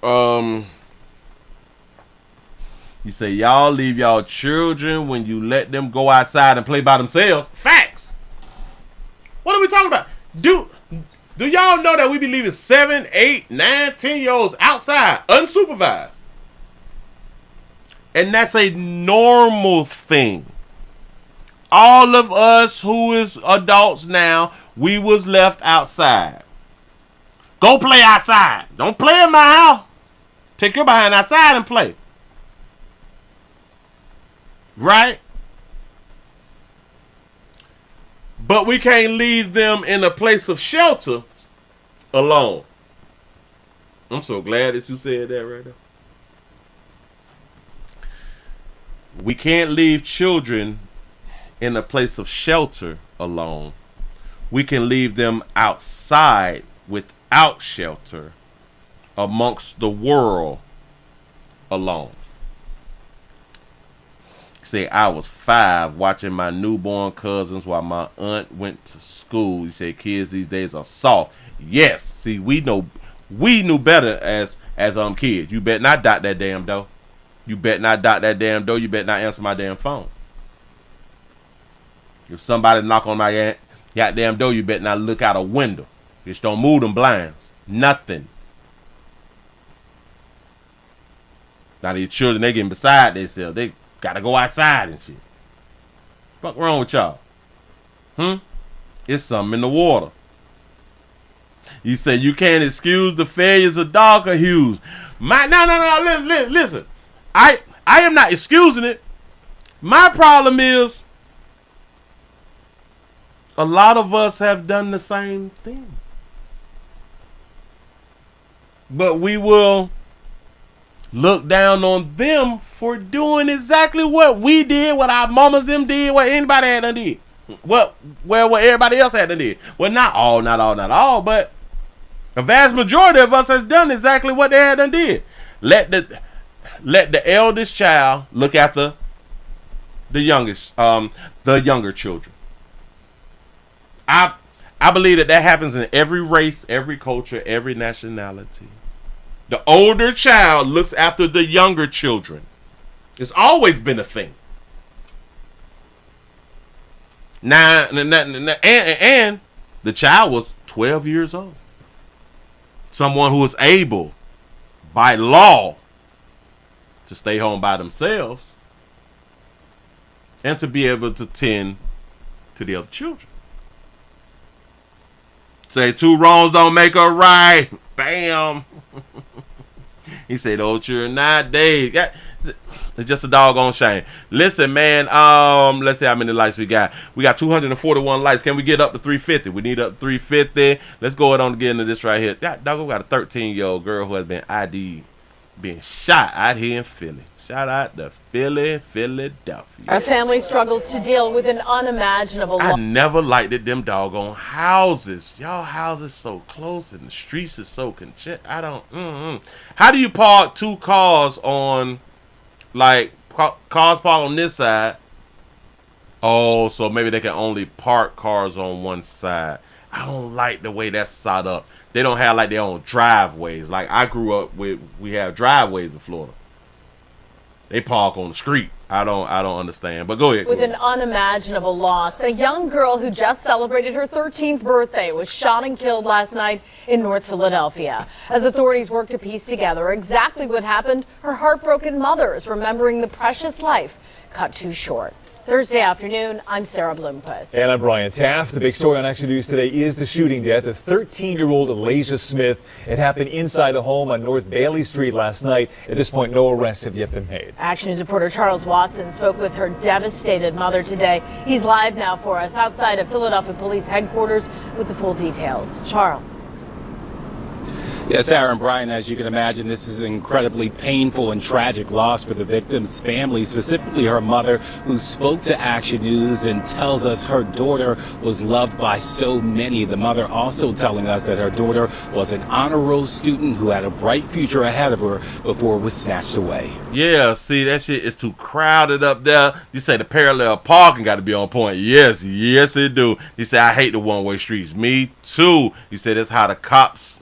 You say y'all leave y'all children when you let them go outside and play by themselves. Facts. What are we talking about? Do y'all know that we be leaving 7, 8, 9, 10-year-olds outside unsupervised? And that's a normal thing. All of us who is adults now, we was left outside. Go play outside. Don't play in my house. Take your behind outside and play. Right? But we can't leave them in a place of shelter alone. I'm so glad that you said that right now. We can't leave children in a place of shelter alone. We can leave them outside without shelter amongst the world alone. Say I was 5 watching my newborn cousins while my aunt went to school. He said kids these days are soft. Yes, see, we knew better as kids. You better not dot that damn door. You better not dot that damn door. You better not answer my damn phone. If somebody knock on my goddamn door, you better not look out a window. Just don't move them blinds. Nothing. Now these children, they getting beside themselves. They gotta go outside and shit. What's wrong with y'all? It's something in the water. You say you can't excuse the failures of darker hues. No. Listen. I am not excusing it. My problem is a lot of us have done the same thing. But we will look down on them for doing exactly what we did, what our mamas them did, what anybody had done did. What everybody else had done did. Well, not all, but a vast majority of us has done exactly what they had done did. Let the eldest child look after the younger children. I believe that happens in every race, every culture, every nationality. The older child looks after the younger children. It's always been a thing. Now, and the child was 12 years old. Someone who was able, by law, to stay home by themselves and to be able to tend to the other children. Say 2 wrongs don't make a right. Bam. He said, "Oh, children nowadays, it's just a doggone shame." Listen, man. Let's see how many likes we got. We got 241 likes. Can we get up to 350? We need up to 350. Let's go ahead on to get into this right here. Dog, we got a 13-year-old girl who has been ID'd, being shot out here in Philly. Shout out to Philadelphia. Our family struggles to deal with an unimaginable I never liked it, them doggone houses. Y'all houses so close and the streets is so congested. I don't, How do you park 2 cars on, like, cars parked on this side? Oh, so maybe they can only park cars on one side. I don't like the way that's set up. They don't have, like, their own driveways. Like, I grew up with, we have driveways in Florida. They park on the street. I don't understand. But go ahead. With an unimaginable loss, a young girl who just celebrated her 13th birthday was shot and killed last night in North Philadelphia. As authorities work to piece together exactly what happened, her heartbroken mother is remembering the precious life cut too short. Thursday afternoon, I'm Sarah Bloomquist. And I'm Brian Taft. The big story on Action News today is the shooting death of 13-year-old Elijah Smith. It happened inside a home on North Bailey Street last night. At this point, no arrests have yet been made. Action News reporter Charles Watson spoke with her devastated mother today. He's live now for us outside of Philadelphia Police headquarters with the full details. Charles. Yes, Sarah and Brian, as you can imagine, this is an incredibly painful and tragic loss for the victim's family, specifically her mother, who spoke to Action News and tells us her daughter was loved by so many. The mother also telling us that her daughter was an honor roll student who had a bright future ahead of her before it was snatched away. Yeah, see, that shit is too crowded up there. You say the parallel parking got to be on point. Yes, it do. You say, I hate the one-way streets. Me too. You say that's how the cops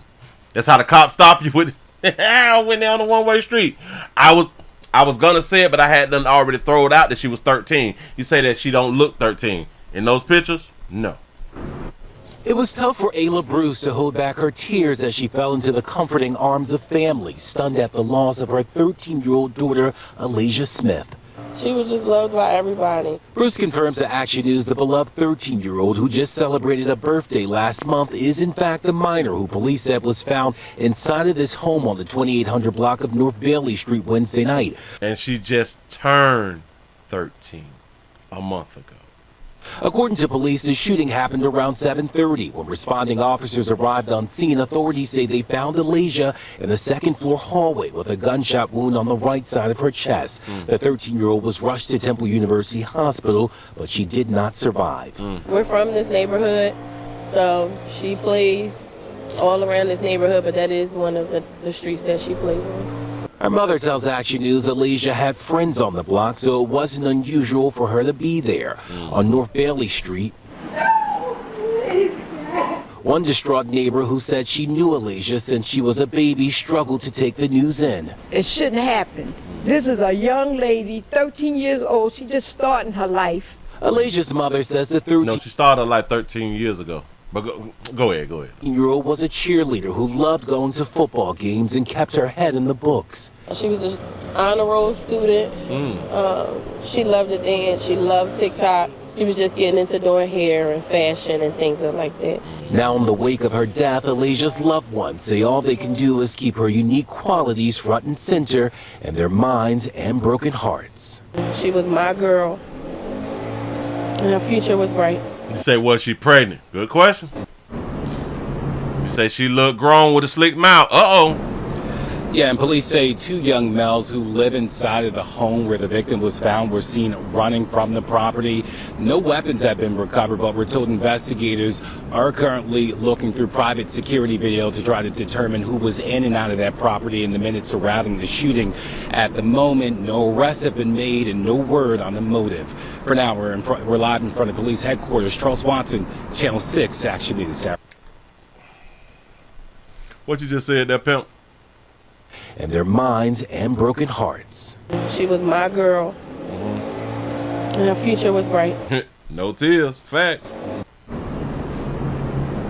stop you with. I went down the one-way street. I was gonna say it, but I had done already thrown out that she was 13. You say that she don't look 13 in those pictures? No. It was tough for Ayla Bruce to hold back her tears as she fell into the comforting arms of family, stunned at the loss of her 13-year-old daughter, Elijah Smith. She was just loved by everybody. Bruce confirms to Action News the beloved 13-year-old who just celebrated a birthday last month is in fact the minor who police said was found inside of this home on the 2800 block of North Bailey Street Wednesday night. And she just turned 13 a month ago. According to police, the shooting happened around 7:30. When responding officers arrived on scene, authorities say they found Elijah in the second-floor hallway with a gunshot wound on the right side of her chest. The 13-year-old was rushed to Temple University Hospital, but she did not survive. We're from this neighborhood, so she plays all around this neighborhood, but that is one of the streets that she plays on. Her mother tells Action News Elijah had friends on the block, so it wasn't unusual for her to be there. On North Bailey Street, one distraught neighbor who said she knew Elijah since she was a baby struggled to take the news in. It shouldn't happen. This is a young lady, 13 years old. She's just starting her life. Elijah's mother says the 13 No, she started like 13 years ago. But go ahead. 13-year-old was a cheerleader who loved going to football games and kept her head in the books. She was an honor roll student. She loved to dance. She loved TikTok. She was just getting into doing hair and fashion and things like that. Now, in the wake of her death, Elijah's loved ones say all they can do is keep her unique qualities front and center in their minds and broken hearts. She was my girl, and her future was bright. You say, was she pregnant? Good question. You say she looked grown with a slick mouth. Yeah, and police say two young males who live inside of the home where the victim was found were seen running from the property. No weapons have been recovered, but we're told investigators are currently looking through private security video to try to determine who was in and out of that property in the minutes surrounding the shooting. At the moment, no arrests have been made and no word on the motive. For now, we're live in front of police headquarters. Charles Watson, Channel 6, Action News. What you just said there, pimp? And their minds and broken hearts. She was my girl, and her future was bright. No tears, facts.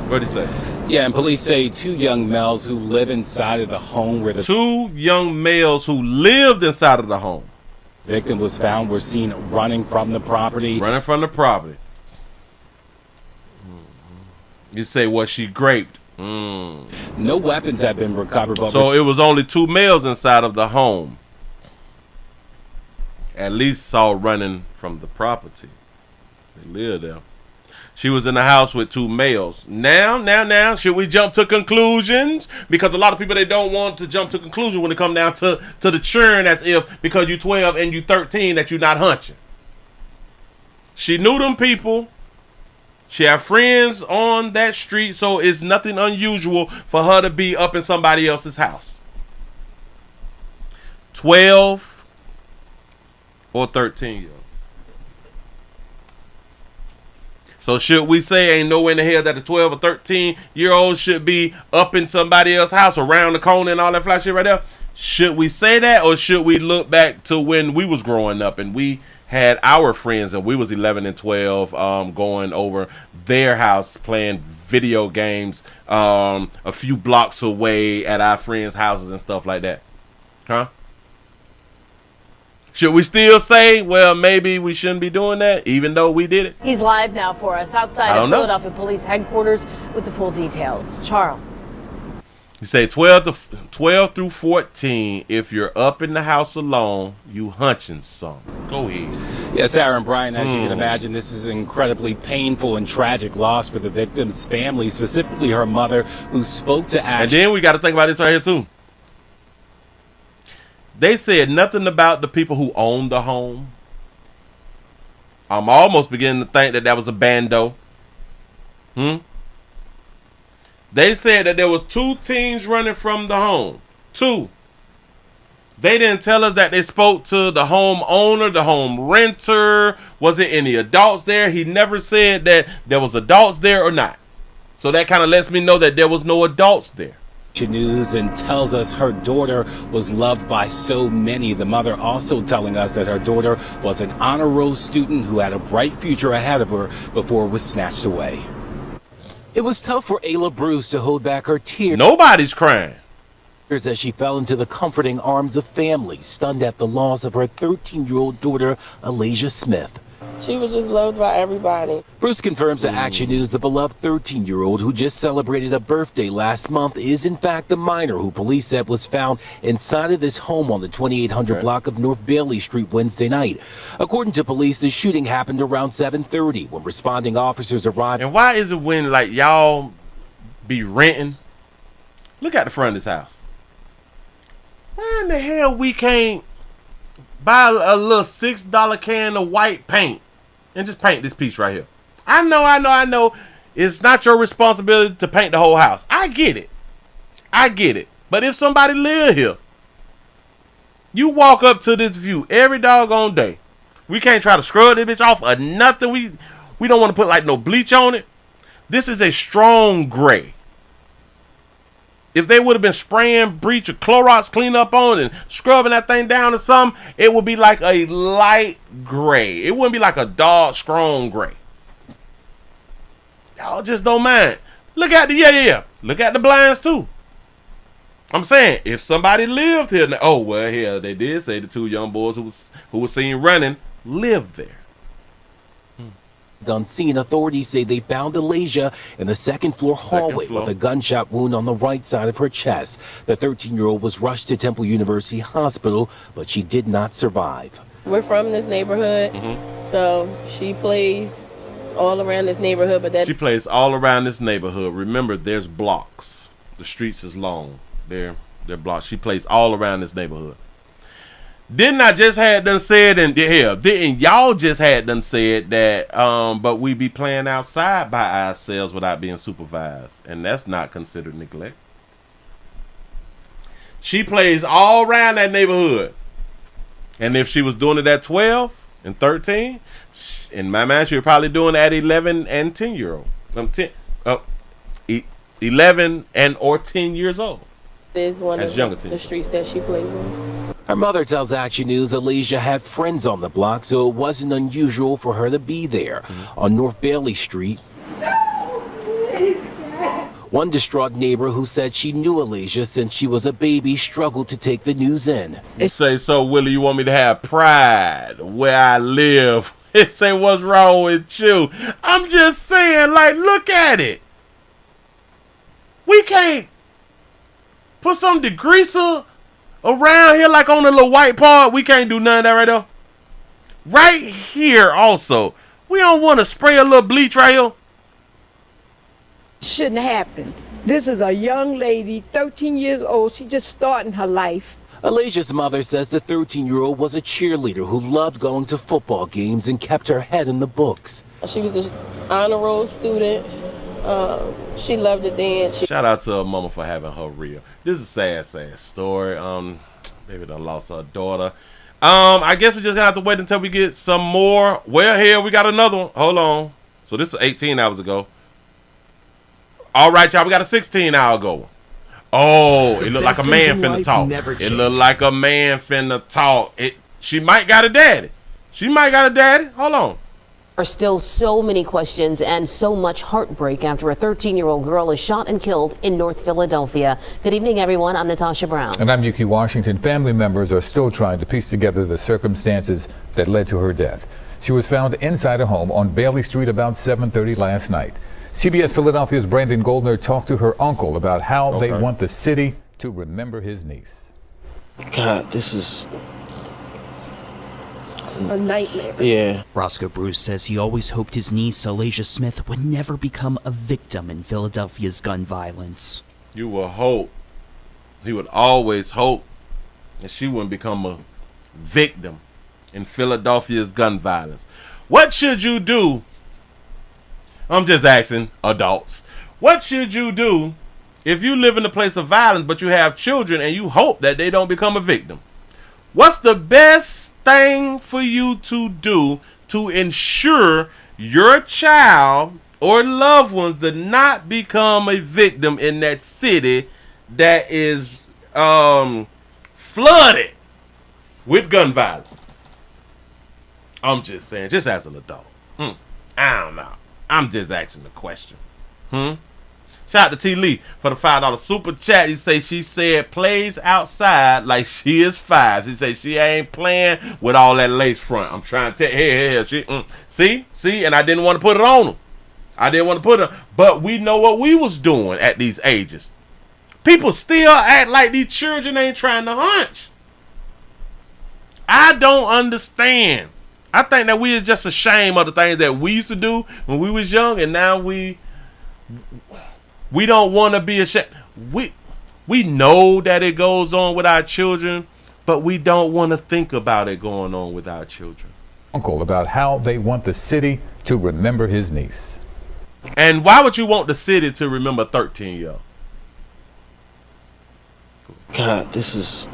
What'd he say? Yeah, and police say two young males who live inside of the home where the two young males who lived inside of the home victim was found were seen running from the property. You say, was she raped? No weapons have been recovered. But so it was only two males inside of the home. At least saw running from the property. They lived there. She was in the house with two males. Now, should we jump to conclusions? Because a lot of people, they don't want to jump to conclusions when it come down to the churn, as if because you 12 and you 13 that you're not hunching. She knew them people. She had friends on that street, so it's nothing unusual for her to be up in somebody else's house. 12 or 13-year-old. So should we say ain't no way in the hell that the 12 or 13-year-old should be up in somebody else's house around the corner and all that fly shit right there? Should we say that, or should we look back to when we was growing up and we had our friends and we was 11 and 12 going over their house playing video games a few blocks away at our friends' houses and stuff like that? Huh? Should we still say, well, maybe we shouldn't be doing that, even though we did it? He's live now for us outside of Philadelphia Police Headquarters with the full details. Charles. You say 12 through 14, if you're up in the house alone, you hunching some. Go ahead. Yes, Sarah and Brian, as you can imagine, this is an incredibly painful and tragic loss for the victim's family, specifically her mother, who spoke to Action. And then we got to think about this right here, too. They said nothing about the people who owned the home. I'm almost beginning to think that was a bando. They said that there was 2 teens running from the home. 2. They didn't tell us that they spoke to the home owner, the home renter. Was it any adults there? He never said that there was adults there or not. So that kind of lets me know that there was no adults there. News and tells us her daughter was loved by so many. The mother also telling us that her daughter was an honor roll student who had a bright future ahead of her before it was snatched away. It was tough for Ayla Bruce to hold back her tears. Nobody's crying. As she fell into the comforting arms of family, stunned at the loss of her 13-year-old daughter, Alasia Smith. She was just loved by everybody. Bruce confirms to Action News the beloved 13-year-old who just celebrated a birthday last month is in fact the minor who police said was found inside of this home on the 2800 block of North Bailey Street Wednesday night. According to police, the shooting happened around 7:30 when responding officers arrived. And why is it when like y'all be renting? Look at the front of this house. Why in the hell we can't buy a little $6 can of white paint and just paint this piece right here? I know. It's not your responsibility to paint the whole house. I get it. But if somebody live here, you walk up to this view every doggone day. We can't try to scrub this bitch off or nothing. We don't want to put like no bleach on it. This is a strong gray. If they would have been spraying bleach or Clorox cleanup on and scrubbing that thing down or something, it would be like a light gray. It wouldn't be like a dark, strong gray. Y'all just don't mind. Look at the Look at the blinds too. I'm saying if somebody lived here, oh well, hell, they did say the 2 young boys who was seen running lived there. On scene, authorities say they found Alasia in the second-floor hallway with a gunshot wound on the right side of her chest. The 13-year-old was rushed to Temple University Hospital, but she did not survive. We're from this neighborhood, so she plays all around this neighborhood. She plays all around this neighborhood. Remember, there's blocks. The streets is long. They're blocks. She plays all around this neighborhood. Didn't I just had done said, and didn't y'all just had done said that but we be playing outside by ourselves without being supervised, and that's not considered neglect. She plays all around that neighborhood, and if she was doing it at 12 and 13, in my mind she was probably doing it at 11 and 10-year-old. 11 and or 10 years old. Is one of the streets that she plays in. Her mother tells Action News Alasia had friends on the block, so it wasn't unusual for her to be there. On North Bailey Street, one distraught neighbor who said she knew Alasia since she was a baby struggled to take the news in. You say, so Willie, you want me to have pride where I live? Say, what's wrong with you? I'm just saying, like, look at it. We can't put some degreaser around here like on the little white part. We can't do none of that right there. Right here also. We don't want to spray a little bleach right here. Shouldn't happen. This is a young lady, 13 years old. She just starting her life. Alasia's mother says the 13-year-old was a cheerleader who loved going to football games and kept her head in the books. She was an honor roll student. She loved to dance. Shout out to her mama for having her real. This is a sad story. Baby done lost her daughter. I guess we just gonna have to wait until we get some more. Well, here we got another one. Hold on. So this is 18 hours ago. All right, y'all. We got a 16-hour ago. Oh, it looked like a man finna talk. It looked like a man finna talk. She might got a daddy. She might got a daddy. Hold on. Are still so many questions and so much heartbreak after a 13-year-old girl is shot and killed in North Philadelphia. Good evening, everyone. I'm Natasha Brown. And I'm Yuki Washington. Family members are still trying to piece together the circumstances that led to her death. She was found inside a home on Bailey Street about 7:30 last night. CBS Philadelphia's Brandon Goldner talked to her uncle about how they want the city to remember his niece. God, this is a nightmare. Yeah. Roscoe Bruce says he always hoped his niece, Alasia Smith, would never become a victim in Philadelphia's gun violence. You will hope. He would always hope that she wouldn't become a victim in Philadelphia's gun violence. What should you do? I'm just asking adults. What should you do if you live in a place of violence but you have children and you hope that they don't become a victim? What's the best thing for you to do to ensure your child or loved ones do not become a victim in that city that is flooded with gun violence? I'm just saying, just as an adult. I don't know. I'm just asking the question. Shout out to T. Lee for the $5 super chat. He say she said plays outside like she is 5. She say she ain't playing with all that lace front. I'm trying to tell she see, and I didn't want to put it on them. I didn't want to put it, but we know what we was doing at these ages. People still act like these children ain't trying to hunch. I don't understand. I think that we is just ashamed of the things that we used to do when we was young, and now we don't want to be ashamed. We know that it goes on with our children, but we don't want to think about it going on with our children. Uncle about how they want the city to remember his niece. And why would you want the city to remember a 13-year-old? God, this is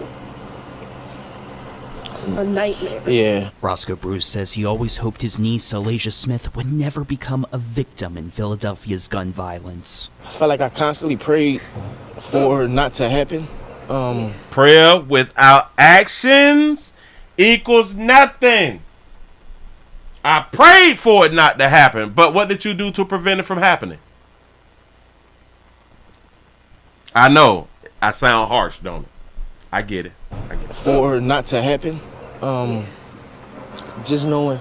a nightmare. Yeah. Roscoe Bruce says he always hoped his niece, Alasia Smith, would never become a victim in Philadelphia's gun violence. I felt like I constantly prayed for it not to happen. Prayer without actions equals nothing. I prayed for it not to happen, but what did you do to prevent it from happening? I know I sound harsh, don't it? I get it. For it not to happen. Just knowing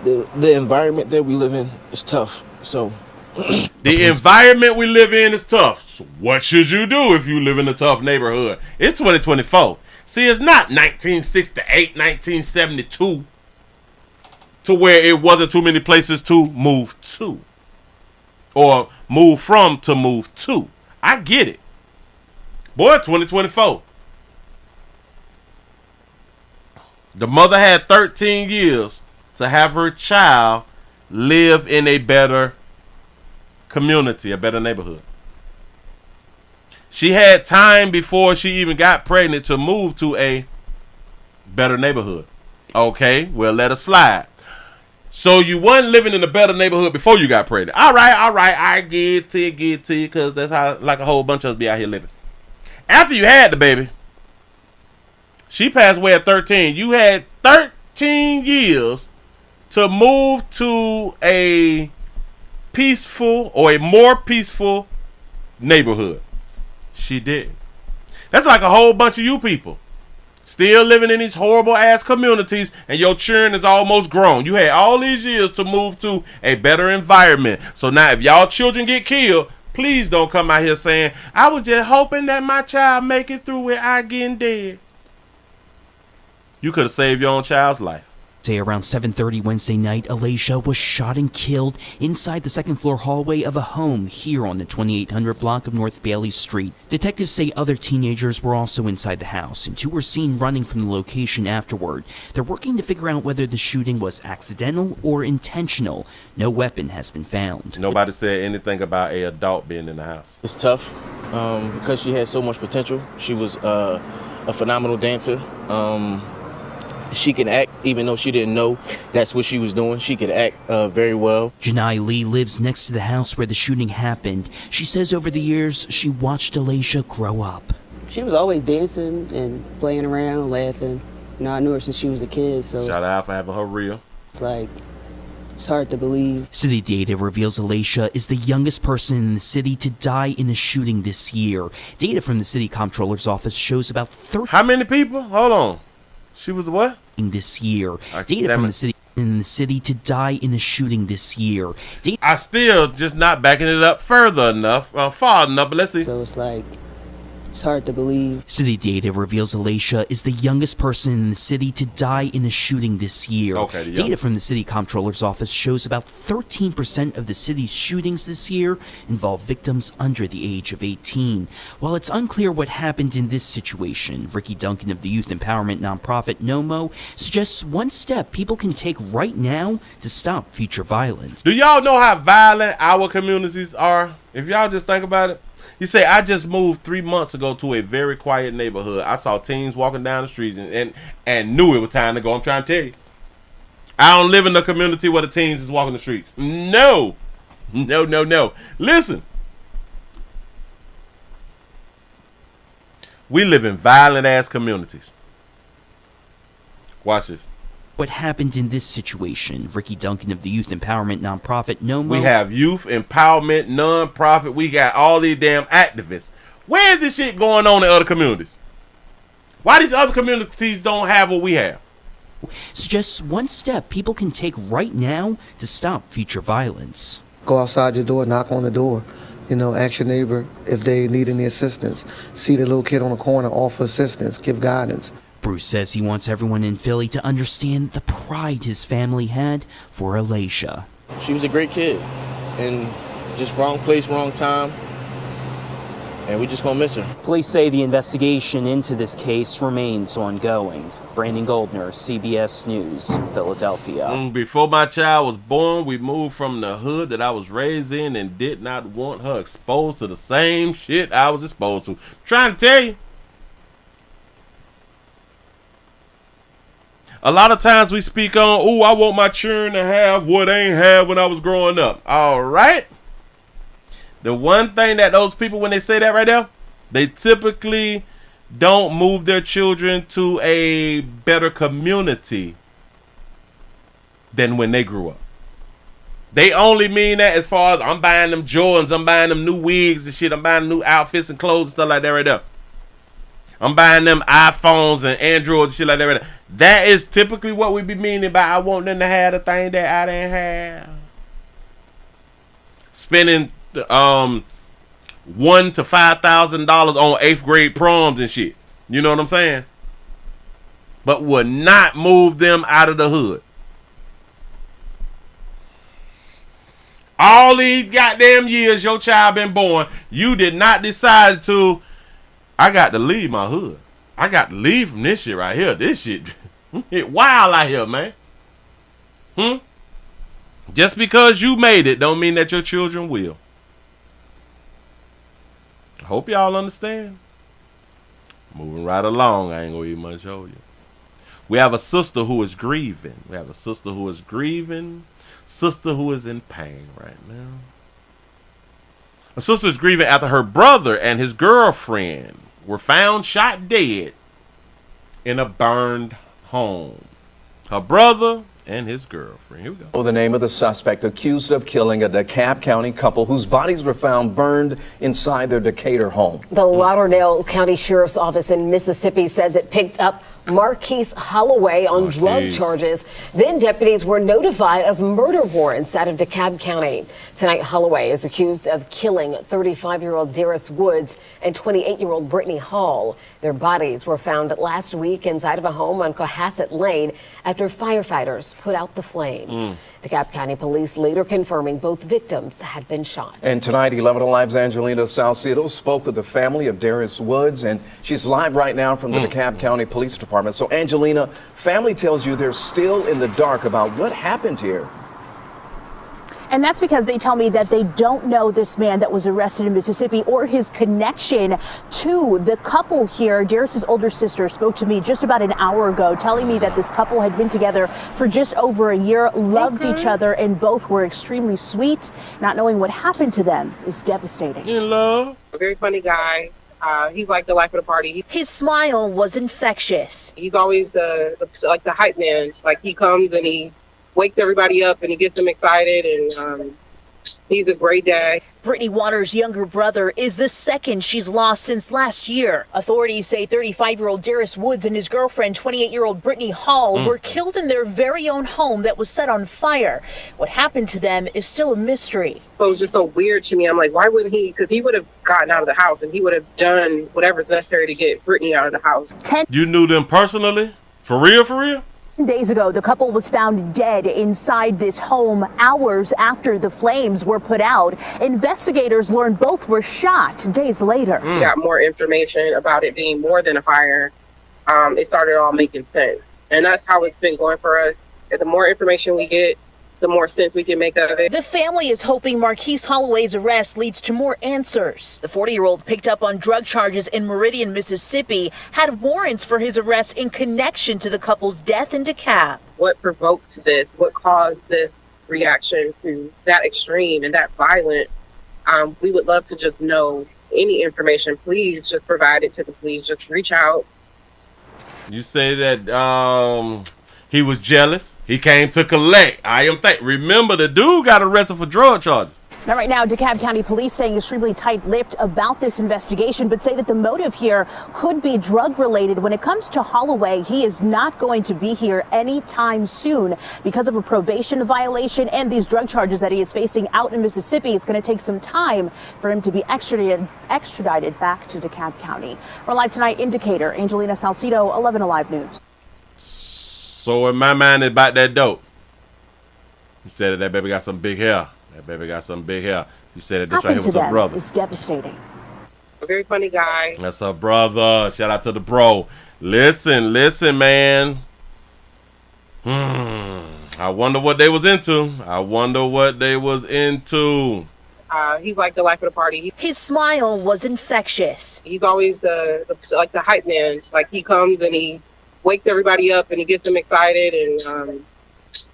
the environment that we live in is tough. So the environment we live in is tough. So what should you do if you live in a tough neighborhood? It's 2024. See, it's not 1968, 1972, to where it wasn't too many places to move to, or move from to move to. I get it. Boy, 2024. The mother had 13 years to have her child live in a better community, a better neighborhood. She had time before she even got pregnant to move to a better neighborhood. Okay, well, let her slide. So you wasn't living in a better neighborhood before you got pregnant. All right, I get to you, because that's how, like, a whole bunch of us be out here living. After you had the baby, she passed away at 13. You had 13 years to move to a peaceful or a more peaceful neighborhood. She did. That's like a whole bunch of you people still living in these horrible ass communities, and your children is almost grown. You had all these years to move to a better environment. So now if y'all children get killed, please don't come out here saying, I was just hoping that my child make it through without getting dead. You could have saved your own child's life. Say around 7:30 Wednesday night, Alasia was shot and killed inside the second-floor hallway of a home here on the 2800 block of North Bailey Street. Detectives say other teenagers were also inside the house, and 2 were seen running from the location afterward. They're working to figure out whether the shooting was accidental or intentional. No weapon has been found. Nobody said anything about an adult being in the house. it's tough because she had so much potential. She was a phenomenal dancer. She can act even though she didn't know that's what she was doing. She could act very well. Janai Lee lives next to the house where the shooting happened. She says over the years, she watched Alaisha grow up. She was always dancing and playing around, laughing. You know, I knew her since she was a kid, so shout out for having her real. It's like, it's hard to believe. City data reveals Alaisha is the youngest person in the city to die in a shooting this year. Data from the city comptroller's office shows about 30. How many people? Hold on. She was what? This year. Data from the city to die in a shooting this year. I still just not backing it up further enough, far enough, but let's see. So it's like, it's hard to believe. City data reveals Alaisha is the youngest person in the city to die in a shooting this year. Okay, data from the city comptroller's office shows about 13% of the city's shootings this year involve victims under the age of 18. While it's unclear what happened in this situation, Ricky Duncan of the youth empowerment nonprofit NOMO suggests one step people can take right now to stop future violence. Do y'all know how violent our communities are? If y'all just think about it. You say, I just moved 3 months ago to a very quiet neighborhood. I saw teens walking down the street and knew it was time to go. I'm trying to tell you. I don't live in a community where the teens is walking the streets. No. No. Listen. We live in violent-ass communities. Watch this. What happened in this situation? Ricky Duncan of the youth empowerment nonprofit NOMO. We have youth empowerment nonprofit. We got all these damn activists. Where is this shit going on in other communities? Why these other communities don't have what we have? Suggests one step people can take right now to stop future violence. Go outside your door, knock on the door. You know, ask your neighbor if they need any assistance. See the little kid on the corner, offer assistance, give guidance. Bruce says he wants everyone in Philly to understand the pride his family had for Alaisha. She was a great kid, and just wrong place, wrong time, and we just gonna miss her. Police say the investigation into this case remains ongoing. Brandon Goldner, CBS News, Philadelphia. Before my child was born, we moved from the hood that I was raised in and did not want her exposed to the same shit I was exposed to. Trying to tell you. A lot of times we speak on, oh, I want my children to have what I ain't have when I was growing up. All right. The one thing that those people, when they say that right there, they typically don't move their children to a better community than when they grew up. They only mean that as far as I'm buying them Jordans, I'm buying them new wigs and shit, I'm buying new outfits and clothes and stuff like that right there. I'm buying them iPhones and Androids and shit like that right there. That is typically what we be meaning by I want them to have the thing that I didn't have. Spending $1,000 to $5,000 on 8th grade proms and shit. You know what I'm saying? But would not move them out of the hood. All these goddamn years your child been born, you did not decide to, I got to leave my hood. I got to leave from this shit right here. This shit, it wild out here, man. Just because you made it don't mean that your children will. I hope y'all understand. Moving right along. I ain't going to even much show you. We have a sister who is grieving. Sister who is in pain right now. A sister is grieving after her brother and his girlfriend were found shot dead in a burned home. Her brother and his girlfriend. Here we go. The name of the suspect accused of killing a DeKalb County couple whose bodies were found burned inside their Decatur home. The Lauderdale County Sheriff's Office in Mississippi says it picked up Marquise Holloway on drug charges. Then deputies were notified of murder warrants out of DeKalb County. Tonight, Holloway is accused of killing 35-year-old Darius Woods and 28-year-old Brittany Hall. Their bodies were found last week inside of a home on Cohasset Lane after firefighters put out the flames. DeKalb County police later confirming both victims had been shot. And tonight, 11 Alive's Angelina Salcido spoke with the family of Darius Woods, and she's live right now from the DeKalb County Police Department. So, Angelina, family tells you they're still in the dark about what happened here. And that's because they tell me that they don't know this man that was arrested in Mississippi or his connection to the couple here. Darius's older sister spoke to me just about an hour ago, telling me that this couple had been together for just over a year, loved each other, and both were extremely sweet. Not knowing what happened to them is devastating. In love. A very funny guy. He's like the life of the party. His smile was infectious. He's always the hype man. Like, he comes and he wakes everybody up and he gets them excited, and he's a great dad. Brittany Waters' younger brother is the second she's lost since last year. Authorities say 35-year-old Darius Woods and his girlfriend, 28-year-old Brittany Hall, were killed in their very own home that was set on fire. What happened to them is still a mystery. So it was just so weird to me. I'm like, why wouldn't he? Because he would have gotten out of the house and he would have done whatever's necessary to get Brittany out of the house. You knew them personally? For real, for real? Days ago, the couple was found dead inside this home hours after the flames were put out. Investigators learned both were shot days later. We got more information about it being more than a fire. It started all making sense. And that's how it's been going for us. The more information we get, the more sense we can make of it. The family is hoping Marquise Holloway's arrest leads to more answers. The 40-year-old, picked up on drug charges in Meridian, Mississippi, had warrants for his arrest in connection to the couple's death in DeKalb. What provokes this? What caused this reaction to that extreme and that violent? We would love to just know any information. Please just provide it to the police. Just reach out. You say that he was jealous. He came to collect. Remember, the dude got arrested for drug charges. Now, right now, DeKalb County Police staying extremely tight-lipped about this investigation, but say that the motive here could be drug-related. When it comes to Holloway, he is not going to be here anytime soon because of a probation violation and these drug charges that he is facing out in Mississippi. It's going to take some time for him to be extradited back to DeKalb County. We're live tonight in Decatur. Angelina Salcido, 11 Alive News. So in my mind, it's about that dope. You said that baby got some big hair. That baby got some big hair. You said that this right here was her brother. It's devastating. A very funny guy. That's her brother. Shout out to the bro. Listen, man. I wonder what they was into. He's like the life of the party. His smile was infectious. He's always the hype man. Like, he comes and he wakes everybody up and he gets them excited, and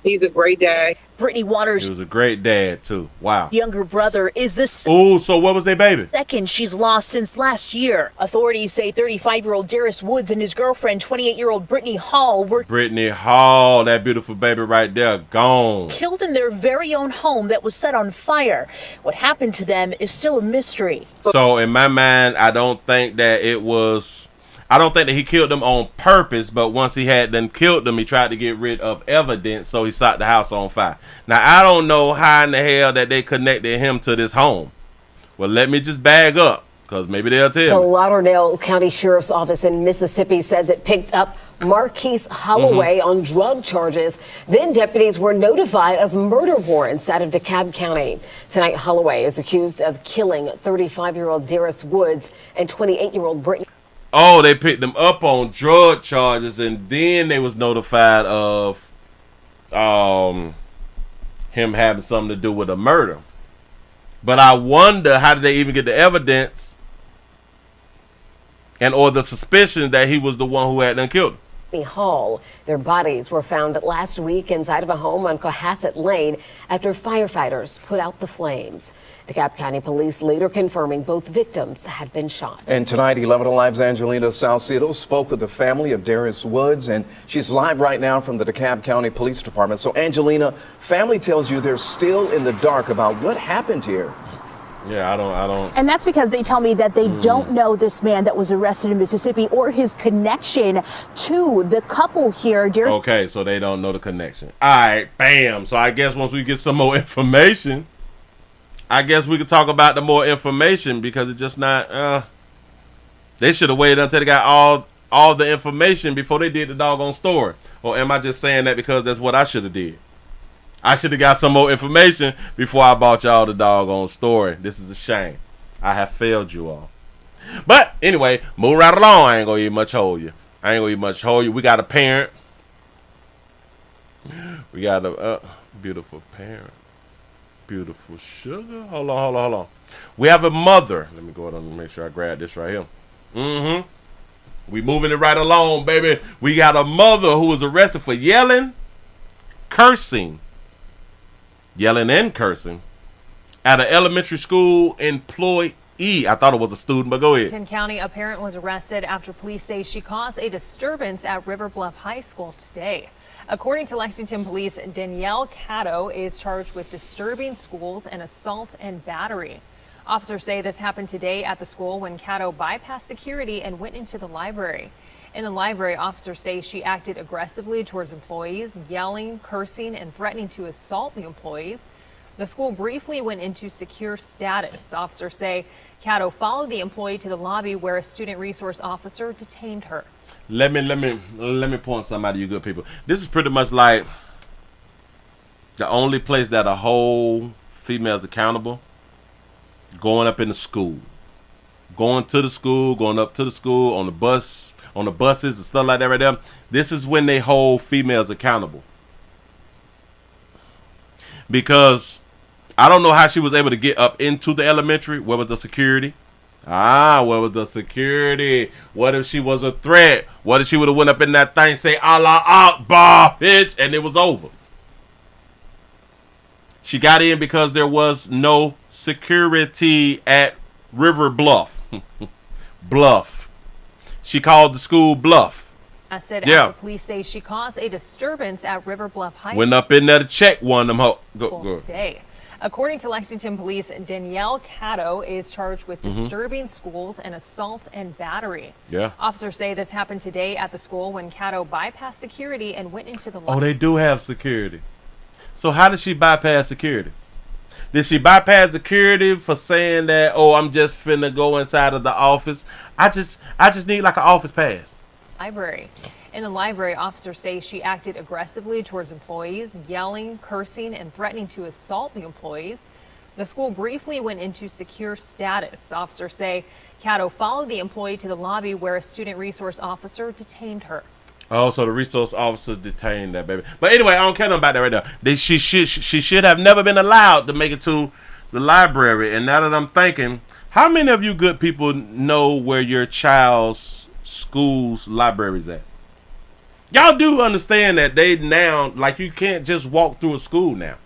he's a great dad. Brittany Waters' He was a great dad too. Wow. younger brother is the so what was their baby? second she's lost since last year. Authorities say 35-year-old Darius Woods and his girlfriend, 28-year-old Brittany Hall, were Brittany Hall, that beautiful baby right there, gone. killed in their very own home that was set on fire. What happened to them is still a mystery. So in my mind, I don't think that he killed them on purpose, but once he had done killed them, he tried to get rid of evidence, so he set the house on fire. Now, I don't know how in the hell that they connected him to this home. Well, let me just bag up, because maybe they'll The tell me. Lauderdale County Sheriff's Office in Mississippi says it picked up Marquise Holloway on drug charges. Then deputies were notified of murder warrants out of DeKalb County. Tonight, Holloway is accused of killing 35-year-old Darius Woods and 28-year-old Brittany. Oh, they picked them up on drug charges, and then they was notified of him having something to do with a murder. But I wonder, how did they even get the evidence and or the suspicion that he was the one who had done killed him? Hall. Their bodies were found last week inside of a home on Cohasset Lane after firefighters put out the flames. DeKalb County Police later confirming both victims had been shot. And tonight, 11 Alive's Angelina Salcido spoke with the family of Darius Woods, and she's live right now from the DeKalb County Police Department. So, Angelina, family tells you they're still in the dark about what happened here. Yeah, I don't. And that's because they tell me that they don't know this man that was arrested in Mississippi or his connection to the couple here. Okay, so they don't know the connection. All right, bam. So I guess once we get some more information, I guess we could talk about the more information, because it's just not. They should have waited until they got all the information before they did the doggone story. Or am I just saying that because that's what I should have did? I should have got some more information before I bought y'all the doggone story. This is a shame. I have failed you all. But anyway, move right along. I ain't gonna even much hold you. We got a parent. We got a beautiful parent. Beautiful sugar. Hold on. We have a mother. Let me go ahead and make sure I grab this right here. We moving it right along, baby. We got a mother who was arrested for yelling, cursing at an elementary school employee. I thought it was a student, but go ahead. Lexington County, a parent was arrested after police say she caused a disturbance at River Bluff High School today. According to Lexington Police, Danielle Caddo is charged with disturbing schools and assault and battery. Officers say this happened today at the school when Caddo bypassed security and went into the library. In the library, officers say she acted aggressively towards employees, yelling, cursing, and threatening to assault the employees. The school briefly went into secure status. Officers say Caddo followed the employee to the lobby where a student resource officer detained her. Let me point something out to you good people. This is pretty much like the only place that a whole female is accountable. Going up in the school. Going to the school, going up to the school, on the buses and stuff like that right there. This is when they hold females accountable. Because I don't know how she was able to get up into the elementary. Where was the security? Where was the security? What if she was a threat? What if she would have went up in that thing, say Allah Akbar, bitch, and it was over? She got in because there was no security at River Bluff. Bluff. She called the school Bluff. Arrested after police say she caused a disturbance at River Bluff High School. Went up in there to check one of them. Go. Today. According to Lexington Police, Danielle Caddo is charged with disturbing schools and assault and battery. Yeah. Officers say this happened today at the school when Caddo bypassed security and went into the lobby. Oh, they do have security. So how did she bypass security? Did she bypass security for saying that, oh, I'm just finna go inside of the office? I just need like an office pass. Library. In the library, officers say she acted aggressively towards employees, yelling, cursing, and threatening to assault the employees. The school briefly went into secure status. Officers say Caddo followed the employee to the lobby where a student resource officer detained her. Oh, so the resource officer detained that baby. But anyway, I don't care nothing about that right there. She should have never been allowed to make it to the library. And now that I'm thinking, how many of you good people know where your child's school's library is at? Y'all do understand that they now, like, you can't just walk through a school now.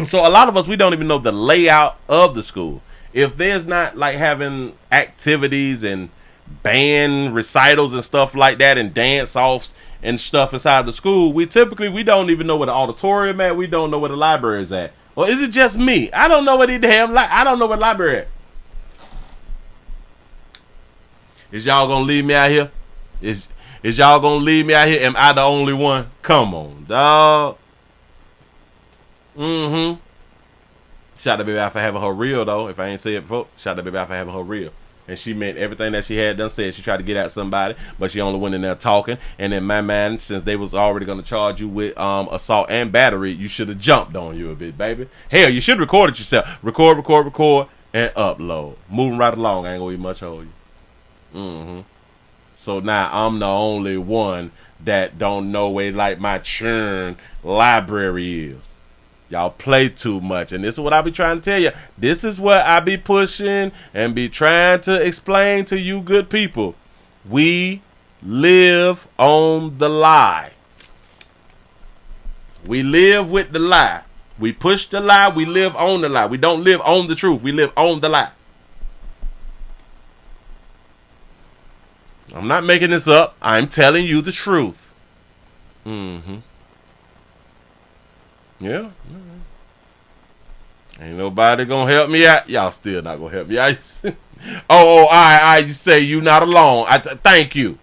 So a lot of us, we don't even know the layout of the school. If there's not like having activities and band recitals and stuff like that and dance offs and stuff inside the school, we don't even know where the auditorium at. We don't know where the library is at. Or is it just me? I don't know where I don't know where the library at. Is y'all gonna leave me out here? Is y'all gonna leave me out here? Am I the only one? Come on, dog. Shout out to baby out for having her real though. If I ain't say it before, shout out to baby out for having her real. And she meant everything that she had done said. She tried to get at somebody, but she only went in there talking. And in my mind, since they was already gonna charge you with assault and battery, you should have jumped on you a bit, baby. Hell, you should record it yourself. Record, and upload. Moving right along. I ain't gonna eat much of you. So now I'm the only one that don't know where like my churn library is. Y'all play too much, and this is what I be trying to tell you. This is what I be pushing and be trying to explain to you good people. We live on the lie. We live with the lie. We push the lie. We live on the lie. We don't live on the truth. We live on the lie. I'm not making this up. I'm telling you the truth. Yeah. Ain't nobody gonna help me out. Y'all still not gonna help me out. I you say you not alone. Thank you.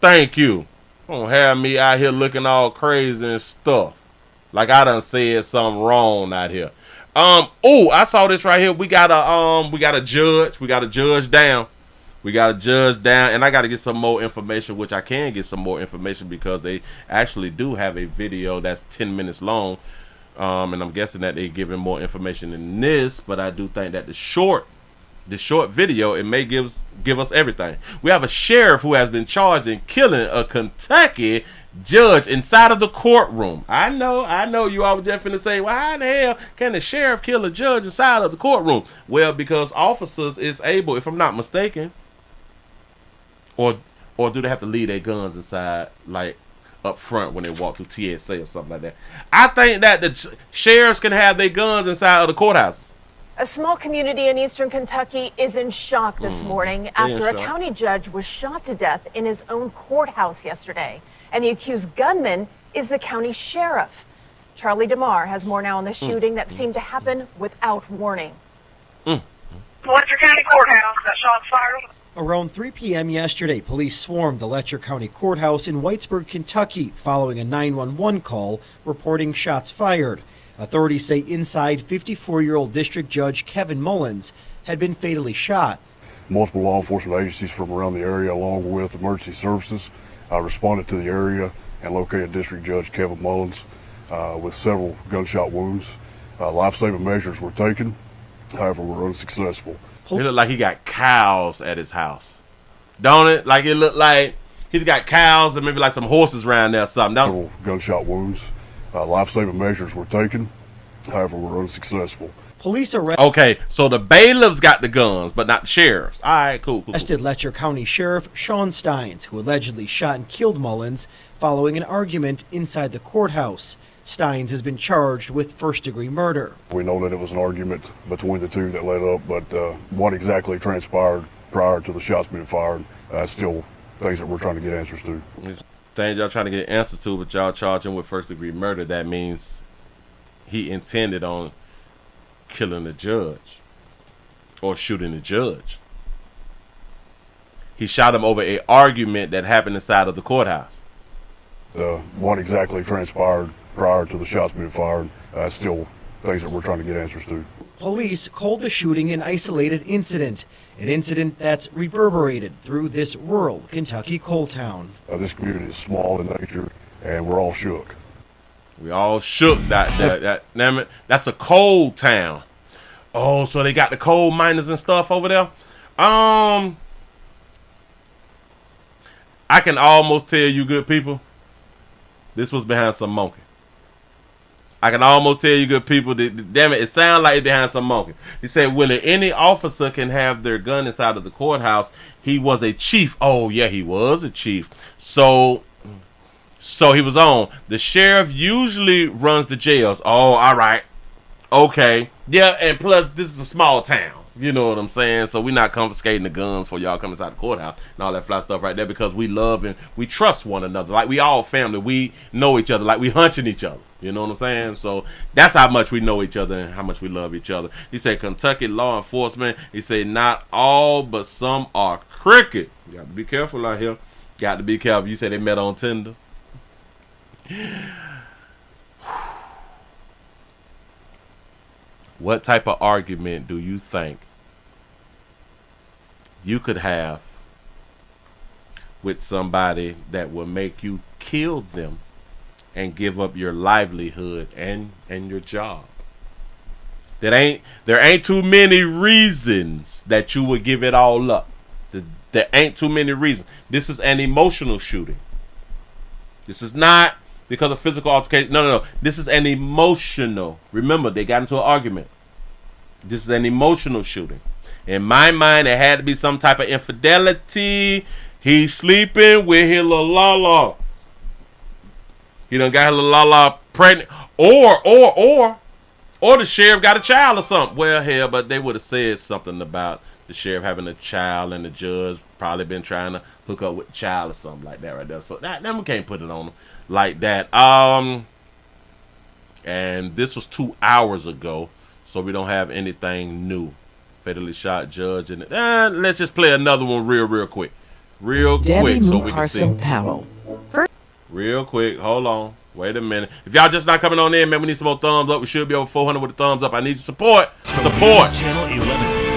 Don't have me out here looking all crazy and stuff. Like I done said something wrong out here. I saw this right here. We got a judge. We got a judge down. And I got to get some more information, which I can get some more information because they actually do have a video that's 10 minutes long. And I'm guessing that they're giving more information than this, but I do think that the short video, it may give us everything. We have a sheriff who has been charged in killing a Kentucky judge inside of the courtroom. I know you all were just finna say, well, how in the hell can the sheriff kill a judge inside of the courtroom? Well, because officers is able, if I'm not mistaken, or do they have to leave their guns inside, like up front when they walk through TSA or something like that? I think that the sheriffs can have their guns inside of the courthouses. A small community in eastern Kentucky is in shock this morning after a county judge was shot to death in his own courthouse yesterday. And the accused gunman is the county sheriff. Charlie DeMar has more now on the shooting that seemed to happen without warning. Letcher County Courthouse, that shot fired. Around 3 p.m. yesterday, police swarmed the Letcher County Courthouse in Whitesburg, Kentucky, following a 911 call reporting shots fired. Authorities say inside 54-year-old District Judge Kevin Mullins had been fatally shot. Multiple law enforcement agencies from around the area, along with emergency services, responded to the area and located District Judge Kevin Mullins with several gunshot wounds. Life-saving measures were taken, however, were unsuccessful. It looked like he got cows at his house, don't it? Like it looked like he's got cows and maybe like some horses around there or something. Several gunshot wounds. Life-saving measures were taken, however, were unsuccessful. Police arrested. Okay, so the bailiffs got the guns, but not the sheriffs. All right, cool. Arrested Letcher County Sheriff Sean Steins, who allegedly shot and killed Mullins following an argument inside the courthouse. Steins has been charged with first-degree murder. We know that it was an argument between the two that led up, but what exactly transpired prior to the shots being fired, still things that we're trying to get answers to. Things y'all trying to get answers to, but y'all charge him with first-degree murder. That means he intended on killing the judge or shooting the judge. He shot him over an argument that happened inside of the courthouse. What exactly transpired prior to the shots being fired, still things that we're trying to get answers to. Police called the shooting an isolated incident, an incident that's reverberated through this rural Kentucky coal town. This community is small in nature, and we're all shook. We all shook. That's a coal town. Oh, so they got the coal miners and stuff over there. I can almost tell you, good people, this was behind some monkey. I can almost tell you, good people, damn it sounds like it's behind some monkey. He said, Willie, any officer can have their gun inside of the courthouse. He was a chief. Oh, yeah, he was a chief. So he was on. The sheriff usually runs the jails. Oh, all right. Okay. Yeah, and plus, this is a small town. You know what I'm saying? So we're not confiscating the guns for y'all coming inside the courthouse and all that fly stuff right there, because we love and we trust one another. Like we all family. We know each other. Like we hunching each other. You know what I'm saying? So that's how much we know each other and how much we love each other. He said Kentucky law enforcement, he said not all, but some are crooked. You got to be careful out here. Got to be careful. You said they met on Tinder. What type of argument do you think you could have with somebody that will make you kill them and give up your livelihood and your job? There ain't too many reasons that you would give it all up. There ain't too many reasons. This is an emotional shooting. This is not because of physical altercation. No. This is an emotional. Remember, they got into an argument. This is an emotional shooting. In my mind, it had to be some type of infidelity. He's sleeping with his little Lala. He done got his little Lala pregnant. Or the sheriff got a child or something. Well, hell, but they would have said something about the sheriff having a child and the judge probably been trying to hook up with a child or something like that right there. So that we can't put it on them like that. And this was 2 hours ago, so we don't have anything new. Fatally shot judge, and let's just play another one real quick. Debbie So we can see. Powell. Real quick, hold on. Wait a minute. If y'all just not coming on in, man, we need some more thumbs up. We should be over 400 with the thumbs up. I need your support. Channel 11.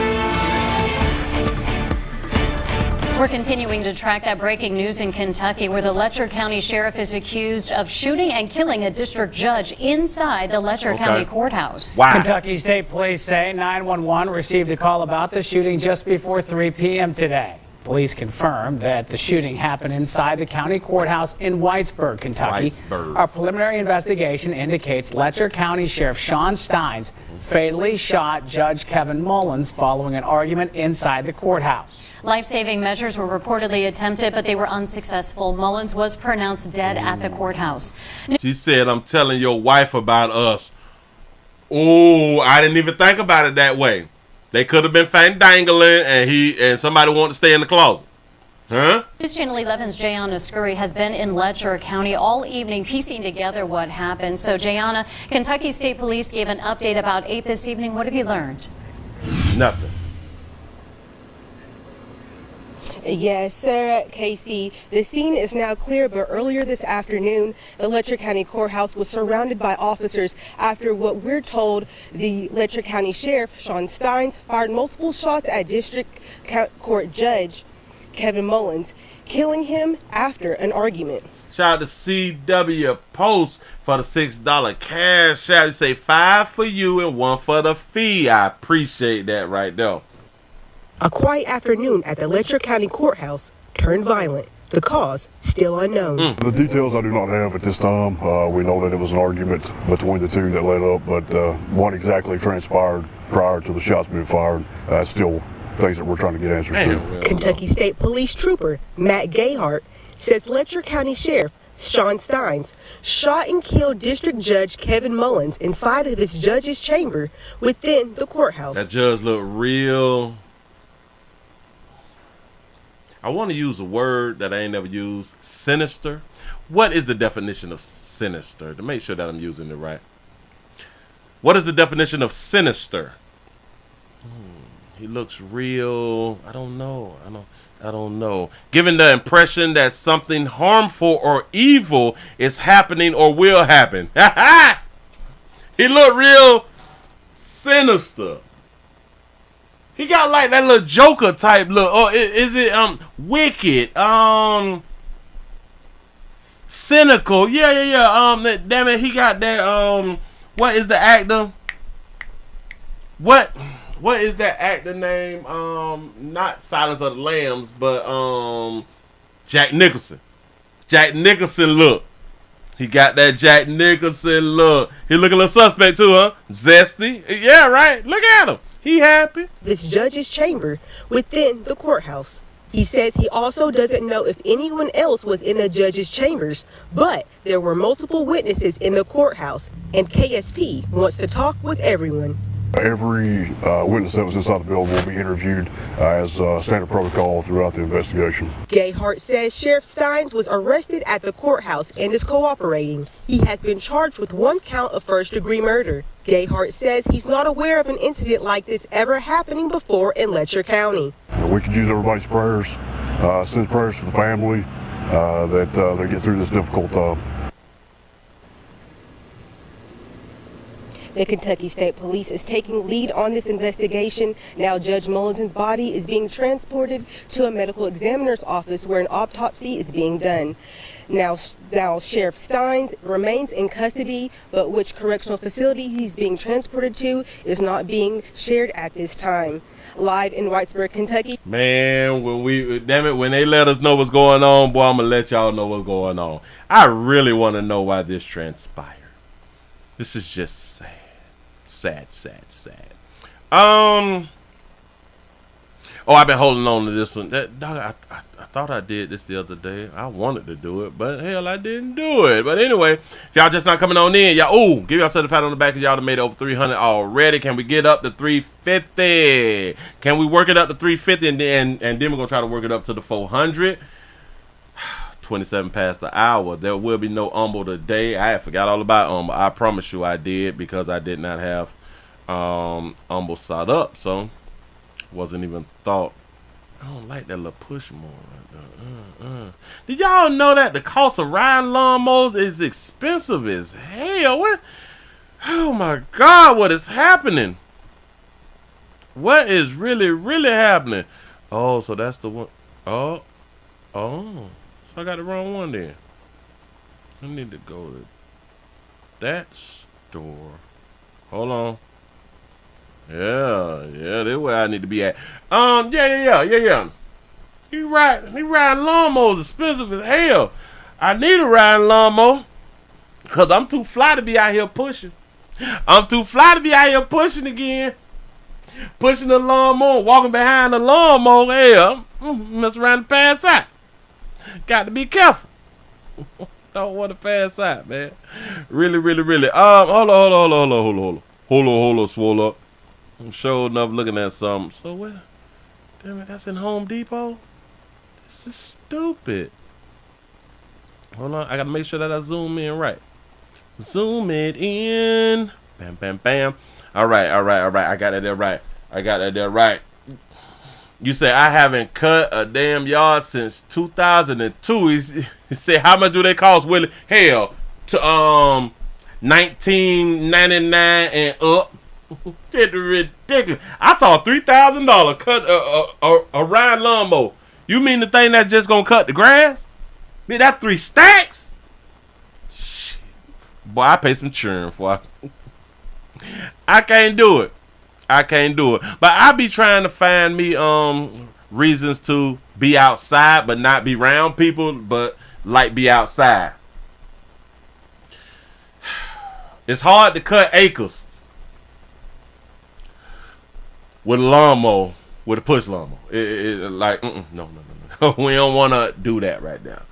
We're continuing to track that breaking news in Kentucky, where the Letcher County Sheriff is accused of shooting and killing a district judge inside the Letcher County Courthouse. Wow. Kentucky State Police say 911 received a call about the shooting just before 3 p.m. today. Police confirmed that the shooting happened inside the county courthouse in Whitesburg, Kentucky. A preliminary investigation indicates Letcher County Sheriff Sean Steins fatally shot Judge Kevin Mullins following an argument inside the courthouse. Life-saving measures were reportedly attempted, but they were unsuccessful. Mullins was pronounced dead at the courthouse. She said, "I'm telling your wife about us." Oh, I didn't even think about it that way. They could have been fandangling, and somebody wanted to stay in the closet. Huh? News Channel 11's Jayana Scurry has been in Letcher County all evening piecing together what happened. So, Jayana, Kentucky State Police gave an update about 8 this evening. What have you learned? Nothing. Yes, Sarah, Casey, the scene is now clear, but earlier this afternoon, the Letcher County Courthouse was surrounded by officers after what we're told the Letcher County Sheriff, Sean Steins, fired multiple shots at District Court Judge Kevin Mullins, killing him after an argument. Shout out to CW Post for the $6 cash out. You say 5 for you and 1 for the fee. I appreciate that right there. A quiet afternoon at the Letcher County Courthouse turned violent. The cause still unknown. The details I do not have at this time. We know that it was an argument between the two that led up, but what exactly transpired prior to the shots being fired, still things that we're trying to get answers to. Kentucky State Police Trooper Matt Gayhart says Letcher County Sheriff Sean Steins shot and killed District Judge Kevin Mullins inside of his judge's chamber within the courthouse. That judge looked real. I want to use a word that I ain't never used. Sinister. What is the definition of sinister? To make sure that I'm using it right. What is the definition of sinister? He looks real. I don't know. I don't know. Giving the impression that something harmful or evil is happening or will happen. He looked real sinister. He got like that little Joker type look. Oh, is it wicked? Cynical. Yeah. Damn it, he got that what is the actor? What is that actor name? Not Silence of the Lambs, but Jack Nicholson. Jack Nicholson look. He got that Jack Nicholson look. He look a little suspect too, huh? Zesty. Yeah, right. Look at him. He happy. This judge's chamber within the courthouse. He says he also doesn't know if anyone else was in the judge's chambers, but there were multiple witnesses in the courthouse, and KSP wants to talk with everyone. Every witness that was inside the building will be interviewed as standard protocol throughout the investigation. Gayhart says Sheriff Steins was arrested at the courthouse and is cooperating. He has been charged with 1 count of first-degree murder. Gayhart says he's not aware of an incident like this ever happening before in Letcher County. We could use everybody's prayers, send prayers for the family that they get through this difficult time. The Kentucky State Police is taking lead on this investigation. Now Judge Mullins' body is being transported to a medical examiner's office where an autopsy is being done. Now Sheriff Steins remains in custody, but which correctional facility he's being transported to is not being shared at this time. Live in Whitesburg, Kentucky. Man, when they let us know what's going on, boy, I'm gonna let y'all know what's going on. I really want to know why this transpired. This is just sad. Sad. Oh, I've been holding on to this one. That dog, I thought I did this the other day. I wanted to do it, but hell, I didn't do it. But anyway, if y'all just not coming on in, y'all, give yourself a pat on the back because y'all done made over 300 already. Can we get up to 350? Can we work it up to 350 and then we're gonna try to work it up to the 400? 27 past the hour. There will be no Humble today. I forgot all about Humble. I promise you I did, because I did not have Humble set up, so wasn't even thought. I don't like that little push more right there. Did y'all know that the cost of riding lawnmowers is expensive as hell? What? Oh my God, what is happening? What is really happening? Oh, so that's the one. Oh. So I got the wrong one then. I need to go to that store. Hold on. Yeah, that's where I need to be at. Yeah. He riding lawnmowers expensive as hell. I need a riding lawnmower because I'm too fly to be out here pushing. I'm too fly to be out here pushing again. Pushing the lawnmower, walking behind the lawnmower. Hell, I'm mess around and pass out. Got to be careful. Don't want to pass out, man. Really. Hold on, swole up. I'm sure enough looking at something. So what? Damn it, that's in Home Depot? This is stupid. Hold on, I gotta make sure that I zoom in right. Zoom it in. Bam, bam, bam. All right. I got it there right. You say I haven't cut a damn yard since 2002. He said, how much do they cost, Willie? Hell, to $19.99 and up. It's ridiculous. I saw $3,000 cut a riding lawnmower. You mean the thing that's just gonna cut the grass? Man, that 3 stacks? Shit. Boy, I pay some churn for it. I can't do it. But I be trying to find me reasons to be outside but not be around people, but like be outside. It's hard to cut acres with a lawnmower, with a push lawnmower. No. We don't want to do that right now.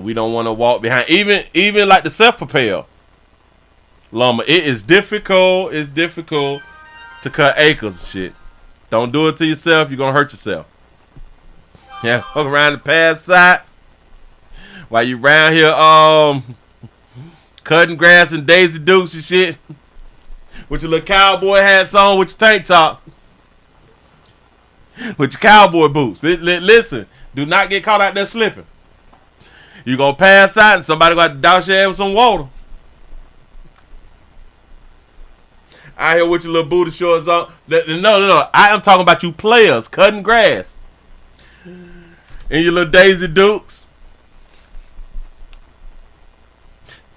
We don't want to walk behind. Even like the self-propel lawnmower. It is difficult. It's difficult to cut acres and shit. Don't do it to yourself. You're going to hurt yourself. Yeah, walk around the past side while you around here cutting grass and Daisy Dukes and shit. With your little cowboy hats on, with your tank top. With your cowboy boots. Listen, do not get caught out there slipping. You're going to pass out and somebody going to douse your ass with some water. Out here with your little booty shorts on. No. I am talking about you players cutting grass. In your little Daisy Dukes.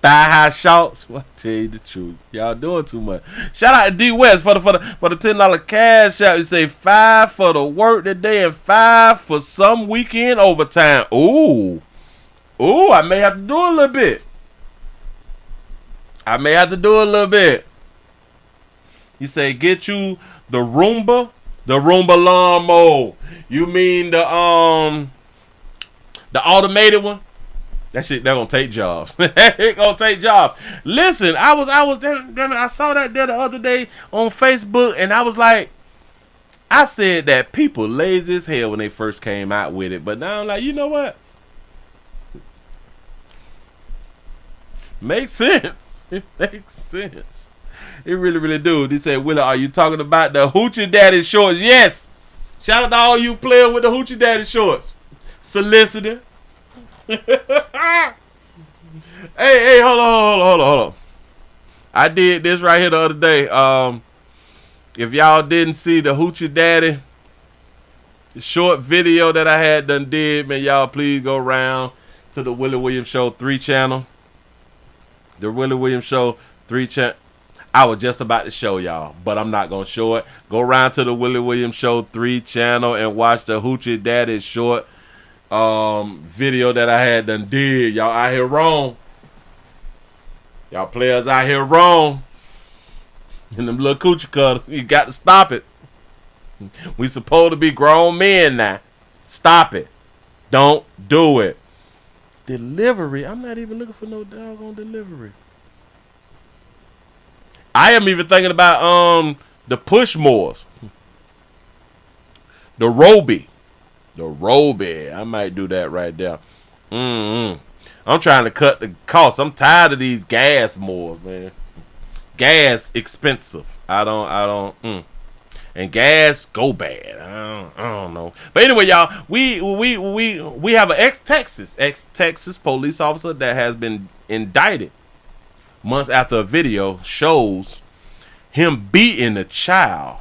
Thigh high shorts. Well, I tell you the truth. Y'all doing too much. Shout out to D West for the $10 cash out. You say 5 for the work today and 5 for some weekend overtime. Ooh, I may have to do a little bit. You say get you the Roomba lawnmower. You mean the automated one? That shit, they're gonna take jobs. It gonna take jobs. Listen, I saw that there the other day on Facebook, and I was like, I said that people lazy as hell when they first came out with it, but now I'm like, you know what? Makes sense. It makes sense. It really do. They said, Willie, are you talking about the Hoochie Daddy shorts? Yes. Shout out to all you players with the Hoochie Daddy shorts. Solicitor. Hey, hold on. I did this right here the other day. If y'all didn't see the Hoochie Daddy short video that I had done did, man, y'all please go around to the Willie Williams Show 3 channel. The Willie Williams Show 3 channel. I was just about to show y'all, but I'm not gonna show it. Go around to the Willie Williams Show 3 channel and watch the Hoochie Daddy short video that I had done did. Y'all out here wrong. Y'all players out here wrong. And them little coochie cutters, you got to stop it. We supposed to be grown men now. Stop it. Don't do it. Delivery. I'm not even looking for no doggone delivery. I am even thinking about the Pushmores. The Roby. I might do that right there. I'm trying to cut the cost. I'm tired of these gas mores, man. Gas expensive. I don't. And gas go bad. I don't know. But anyway, y'all, we have an ex-Texas police officer that has been indicted months after a video shows him beating a child,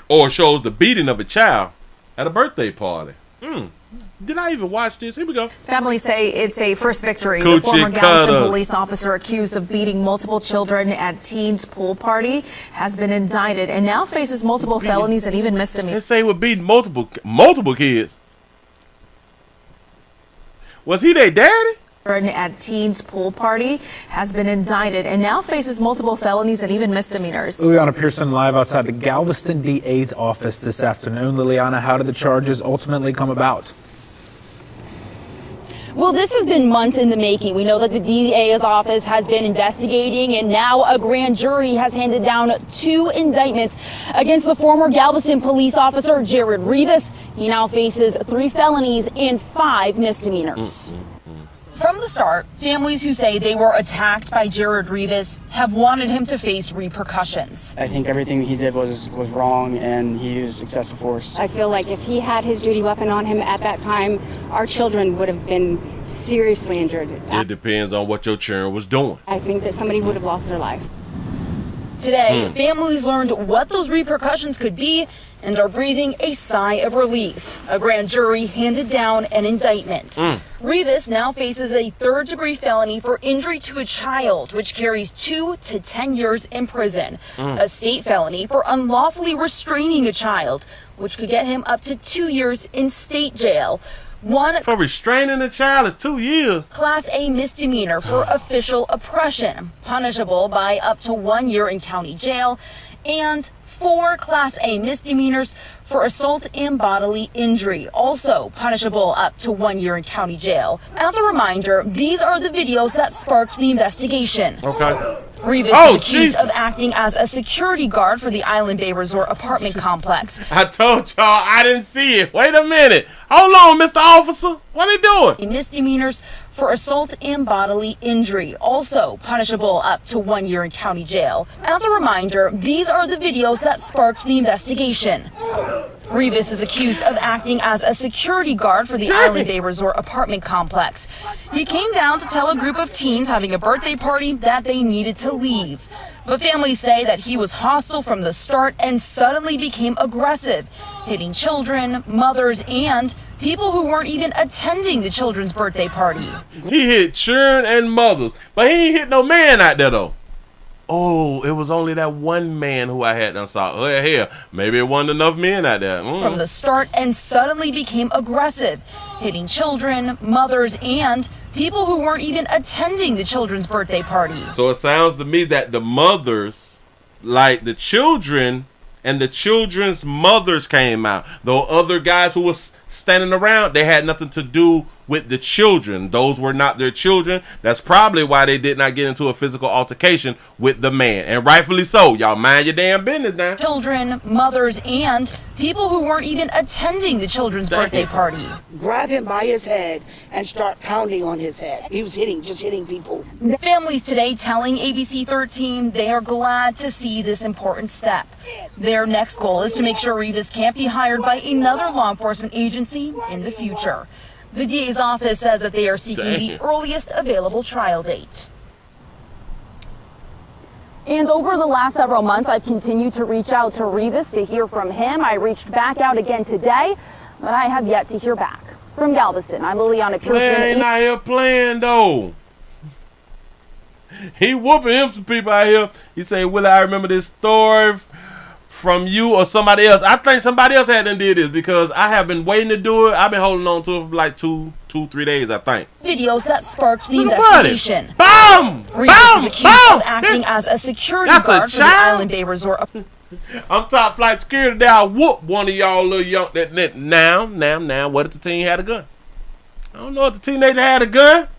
or shows the beating of a child at a birthday party. Did I even watch this? Here we go. Families say it's a first victory. Coochie The former Galveston cutters. police officer accused of beating multiple children at teens' pool party has been indicted and now faces multiple felonies and even misdemeanors. They say we're beating multiple kids. Was he their daddy? At teens' pool party has been indicted and now faces multiple felonies and even misdemeanors. Liliana Pearson live outside the Galveston DA's office this afternoon. Liliana, how did the charges ultimately come about? Well, this has been months in the making. We know that the DA's office has been investigating, and now a grand jury has handed down 2 indictments against the former Galveston police officer, Jared Rivas. He now faces 3 felonies and 5 misdemeanors. From the start, families who say they were attacked by Jared Rivas have wanted him to face repercussions. I think everything he did was wrong, and he used excessive force. I feel like if he had his duty weapon on him at that time, our children would have been seriously injured. It depends on what your children was doing. I think that somebody would have lost their life. Today, families learned what those repercussions could be and are breathing a sigh of relief. A grand jury handed down an indictment. Rivas now faces a 3rd-degree felony for injury to a child, which carries 2 to 10 years in prison. A state felony for unlawfully restraining a child, which could get him up to 2 years in state jail. One for restraining a child is 2 years. Class A misdemeanor for official oppression, punishable by up to 1 year in county jail, and 4 Class A misdemeanors for assault and bodily injury, also punishable up to 1 year in county jail. As a reminder, these are the videos that sparked the investigation. Okay. Rivas is accused of acting as a security guard for the Island Bay Resort apartment complex. I told y'all I didn't see it. Wait a minute. Hold on, Mr. Officer. What are they doing? Misdemeanors for assault and bodily injury, also punishable up to 1 year in county jail. As a reminder, these are the videos that sparked the investigation. Rivas is accused of acting as a security guard for the Island Bay Resort apartment complex. He came down to tell a group of teens having a birthday party that they needed to leave. But families say that he was hostile from the start and suddenly became aggressive, hitting children, mothers, and people who weren't even attending the children's birthday party. He hit children and mothers, but he ain't hit no man out there though. Oh, it was only that one man who I had done saw. Here, maybe it wasn't enough men out there. From the start and suddenly became aggressive, hitting children, mothers, and people who weren't even attending the children's birthday party. So it sounds to me that the mothers, like the children and the children's mothers came out. Though other guys who was standing around, they had nothing to do with the children. Those were not their children. That's probably why they did not get into a physical altercation with the man. And rightfully so. Y'all mind your damn business now. Children, mothers, and people who weren't even attending the children's birthday party. Grab him by his head and start pounding on his head. He was just hitting people. The families today telling ABC 13 they are glad to see this important step. Their next goal is to make sure Rivas can't be hired by another law enforcement agency in the future. The DA's office says that they are seeking the earliest available trial date. And over the last several months, I've continued to reach out to Rivas to hear from him. I reached back out again today, but I have yet to hear back. From Galveston, I'm Liliana Pearson. Ain't out here playing though. He whooping him some people out here. He say, Willie, I remember this story from you or somebody else. I think somebody else had done did this because I have been waiting to do it. I've been holding on to it for like 2-3 days, I think. Videos that sparked the investigation. Bam! Rivas is accused of acting as a security guard for the Island Bay Resort. I'm top flight security. There, I whoop one of y'all little young. Now. What if the teen had a gun? I don't know if the teenager had a gun.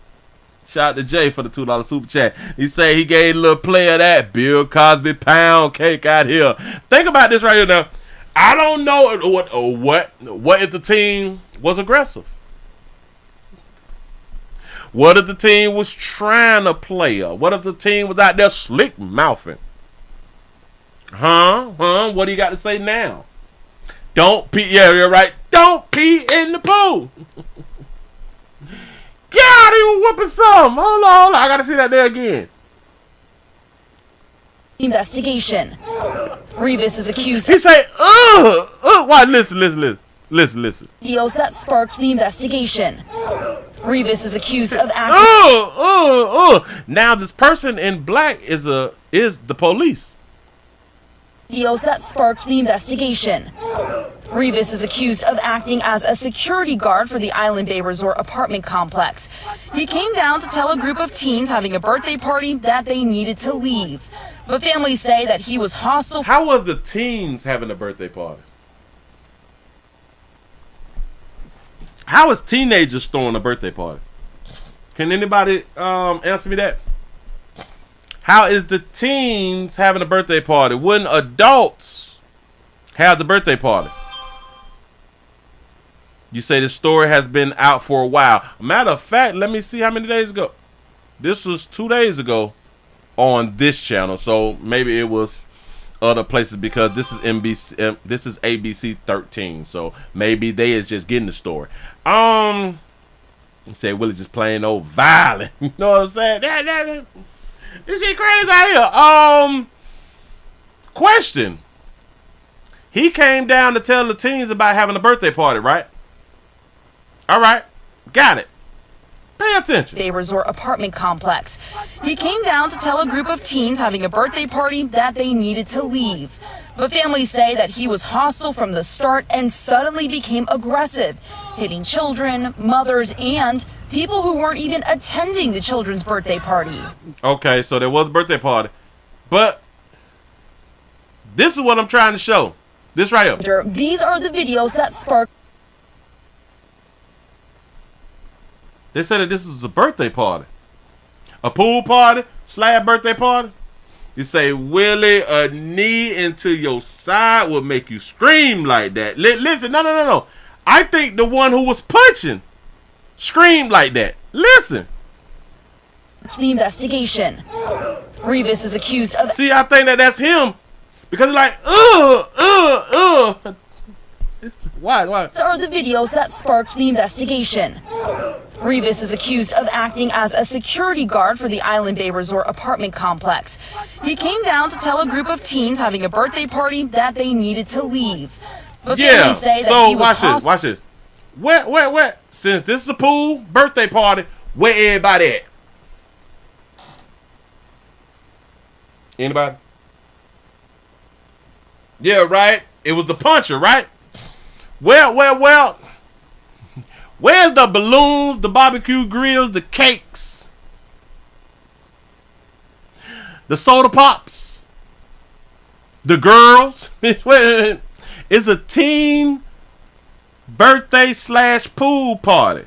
Shout out to Jay for the $2 super chat. He say he gave a little play of that Bill Cosby pound cake out here. Think about this right here now. I don't know what if the team was aggressive. What if the team was trying to play her? What if the team was out there slick mouthing? What do you got to say now? Don't pee. Yeah, you're right. Don't pee in the pool. God, he was whooping some. Hold on. I got to see that there again. Investigation. Rivas is accused. He say, why? Listen. Listen. Videos that sparked the investigation. Rivas is accused of acting. Now this person in black is the police. Videos that sparked the investigation. Rivas is accused of acting as a security guard for the Island Bay Resort apartment complex. He came down to tell a group of teens having a birthday party that they needed to leave. But families say that he was hostile. How was the teens having a birthday party? How is teenagers throwing a birthday party? Can anybody answer me that? How is the teens having a birthday party? Wouldn't adults have the birthday party? You say the story has been out for a while. Matter of fact, let me see how many days ago. This was 2 days ago on this channel. So maybe it was other places because this is NBC. This is ABC 13. So maybe they is just getting the story. You say Willie just plain old violent. You know what I'm saying? This shit crazy out here. Question. He came down to tell the teens about having a birthday party, right? All right. Got it. Pay attention. Bay Resort apartment complex. He came down to tell a group of teens having a birthday party that they needed to leave. But families say that he was hostile from the start and suddenly became aggressive, hitting children, mothers, and people who weren't even attending the children's birthday party. Okay, so there was a birthday party. But this is what I'm trying to show. This right here. These are the videos that sparked. They said that this was a birthday party. A pool party, slab birthday party. You say, Willie, a knee into your side will make you scream like that. Listen, no. I think the one who was punching screamed like that. Listen. The investigation. Rivas is accused of. See, I think that's him. Because it's like, Why? These are the videos that sparked the investigation. Rivas is accused of acting as a security guard for the Island Bay Resort apartment complex. He came down to tell a group of teens having a birthday party that they needed to leave. But families say that he was watch this. Where? Since this is a pool birthday party, where everybody at? Anybody? Yeah, right. It was the puncher, right? Well. Where's the balloons, the barbecue grills, the cakes, the soda pops, the girls? It's a teen birthday / pool party.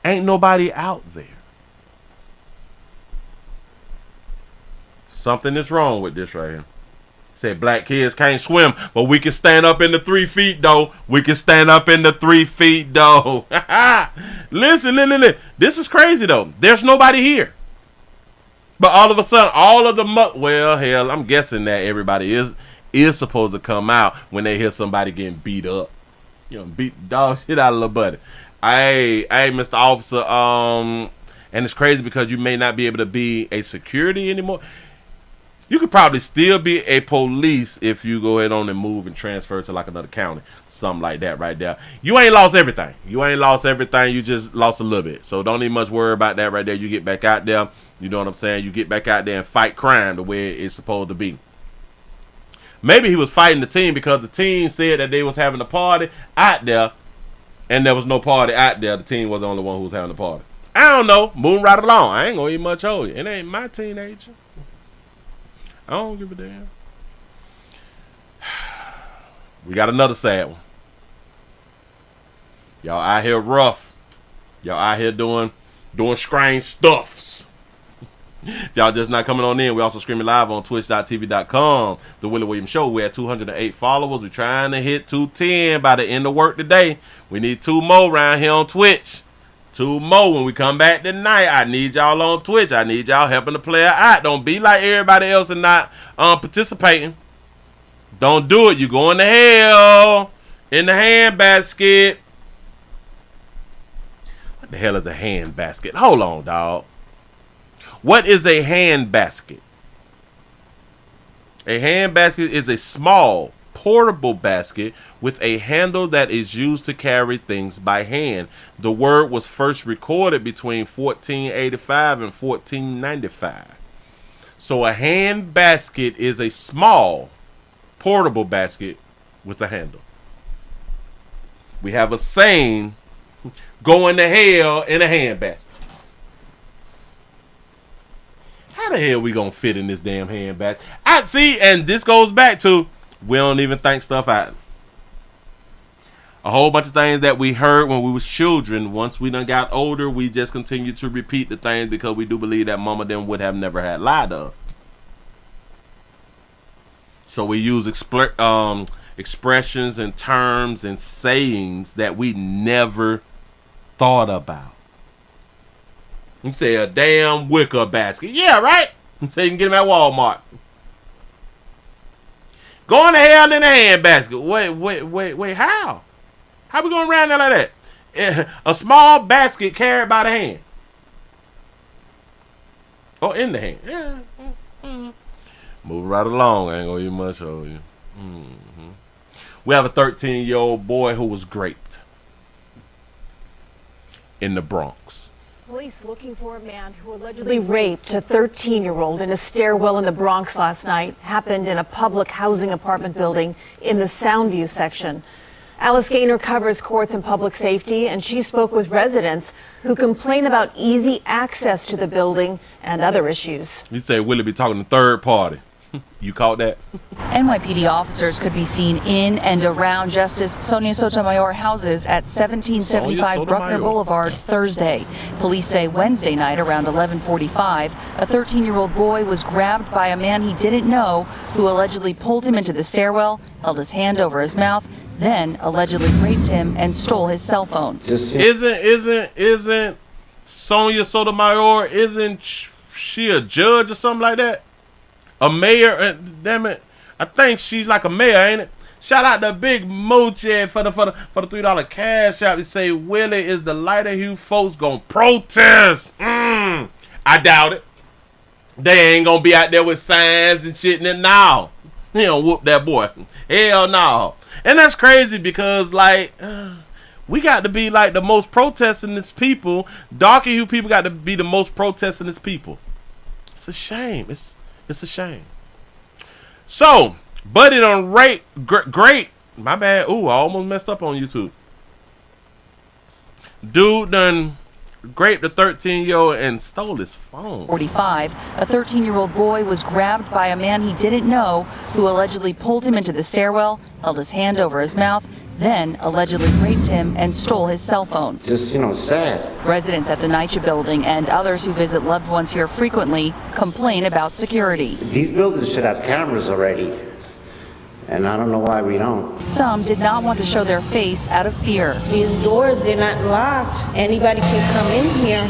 Ain't nobody out there. Something is wrong with this right here. Said black kids can't swim, but we can stand up in the 3 feet though. Listen. This is crazy though. There's nobody here. But all of a sudden, all of the hell, I'm guessing that everybody is supposed to come out when they hear somebody getting beat up. You know, beat the dog shit out of little buddy. Hey, Mr. Officer, and it's crazy because you may not be able to be a security anymore. You could probably still be a police if you go ahead on and move and transfer to like another county. Something like that right there. You ain't lost everything. You just lost a little bit. So don't even much worry about that right there. You get back out there. You know what I'm saying? You get back out there and fight crime the way it's supposed to be. Maybe he was fighting the team because the team said that they was having a party out there and there was no party out there. The team was the only one who was having the party. I don't know. Moving right along. I ain't going to even much hold you. It ain't my teenager. I don't give a damn. We got another sad one. Y'all out here rough. Y'all out here doing strange stuffs. Y'all just not coming on in. We also streaming live on twitch.tv.com. The Willie Williams Show. We're at 208 followers. We're trying to hit 210 by the end of work today. We need 2 more around here on Twitch. 2 more when we come back tonight. I need y'all on Twitch. I need y'all helping the player out. Don't be like everybody else and not participating. Don't do it. You going to hell in the handbasket. What the hell is a handbasket? Hold on, dog. What is a handbasket? A handbasket is a small portable basket with a handle that is used to carry things by hand. The word was first recorded between 1485 and 1495. So a hand basket is a small portable basket with a handle. We have a saying, going to hell in a hand basket. How the hell we gonna fit in this damn hand basket? I see, and this goes back to, we don't even think stuff out. A whole bunch of things that we heard when we was children. Once we done got older, we just continue to repeat the things because we do believe that mama then would have never had lied to us. So we use expressions and terms and sayings that we never thought about. You say a damn wicker basket. Yeah, right? So you can get them at Walmart. Going to hell in a hand basket. Wait, how? How we going around there like that? A small basket carried by the hand. Or in the hand. Yeah. Move right along. I ain't gonna eat much of you. We have a 13-year-old boy who was raped in the Bronx. Police looking for a man who allegedly raped a 13-year-old in a stairwell in the Bronx last night. Happened in a public housing apartment building in the Soundview section. Alice Gaynor covers courts and public safety, and she spoke with residents who complain about easy access to the building and other issues. You say Willie be talking to third party. You caught that? NYPD officers could be seen in and around Justice Sonia Sotomayor houses at 1775 Bruckner Boulevard Thursday. Police say Wednesday night around 11:45, a 13-year-old boy was grabbed by a man he didn't know who allegedly pulled him into the stairwell, held his hand over his mouth, then allegedly raped him and stole his cell phone. Isn't Sonia Sotomayor, isn't she a judge or something like that? A mayor? Damn it. I think she's like a mayor, ain't it? Shout out to Big Mochi for the $3 cash out. They say Willie is the lighter hue folks gonna protest. I doubt it. They ain't gonna be out there with signs and shit and now. You know, whoop that boy. Hell no. And that's crazy because like we got to be like the most protestingest people. Darker hue people got to be the most protestingest people. It's a shame. It's a shame. So, Buddy done rape. Great. My bad. Ooh, I almost messed up on YouTube. Dude done raped a 13-year-old and stole his phone. 45, a 13-year-old boy was grabbed by a man he didn't know who allegedly pulled him into the stairwell, held his hand over his mouth, then allegedly raped him and stole his cell phone. Just, sad. Residents at the NYCHA building and others who visit loved ones here frequently complain about security. These buildings should have cameras already, and I don't know why we don't. Some did not want to show their face out of fear. These doors, they're not locked. Anybody can come in here.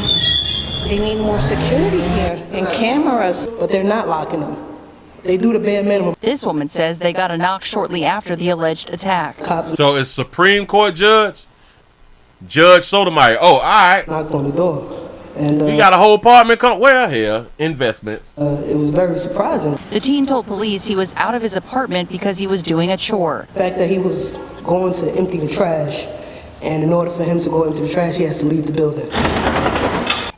They need more security here and cameras. But they're not locking them. They do the bare minimum. This woman says they got a knock shortly after the alleged attack. So it's Supreme Court Judge Sotomayor. Oh, all right. Knocked on the door. And you got a whole apartment here, investments. It was very surprising. The teen told police he was out of his apartment because he was doing a chore. The fact that he was going to empty the trash, and in order for him to go empty the trash, he has to leave the building.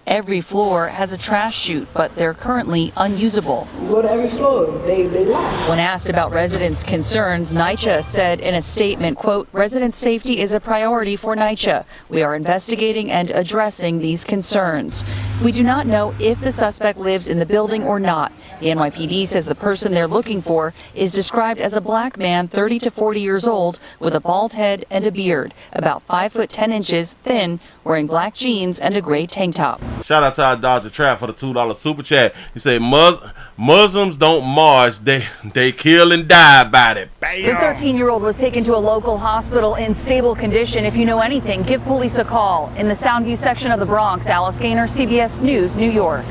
Every floor has a trash chute, but they're currently unusable. You go to every floor, they lock. When asked about residents' concerns, NYCHA said in a statement, quote, resident safety is a priority for NYCHA. We are investigating and addressing these concerns. We do not know if the suspect lives in the building or not. The NYPD says the person they're looking for is described as a black man, 30 to 40 years old, with a bald head and a beard, about 5 foot 10 inches, thin, wearing black jeans and a gray tank top. Shout out to our Dodger Trap for the $2 super chat. He said Muslims don't march, they kill and die about it. Bam. The 13-year-old was taken to a local hospital in stable condition. If you know anything, give police a call. In the Soundview section of the Bronx, Alice Gaynor, CBS News, New York.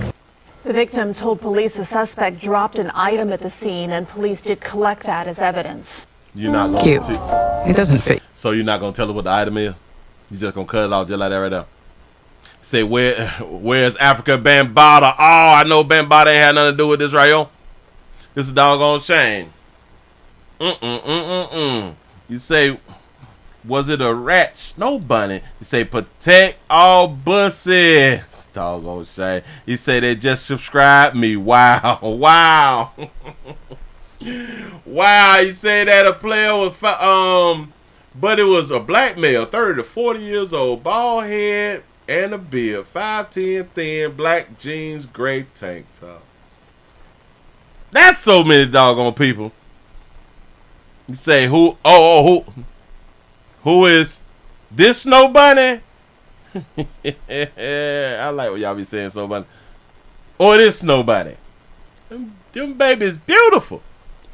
The victim told police the suspect dropped an item at the scene, and police did collect that as evidence. You're not going Cute. It doesn't fit. So you're not going to tell her what the item is? You just going to cut it off just like that right there? Say, where's Africa Bambaataa? Oh, I know Bambaataa ain't had nothing to do with this right here. This is a doggone shame. You say, was it a rat snow bunny? You say, protect all buses. Doggone shame. You say they just subscribed me. Wow. Wow. Wow. You say that a player was but it was a black male, 30 to 40 years old, bald head and a beard, 5'10", thin, black jeans, gray tank top. That's so many doggone people. You say who? Who is this Snow Bunny? I like what y'all be saying, Snow Bunny. Or it is Snow Bunny. Them babies beautiful.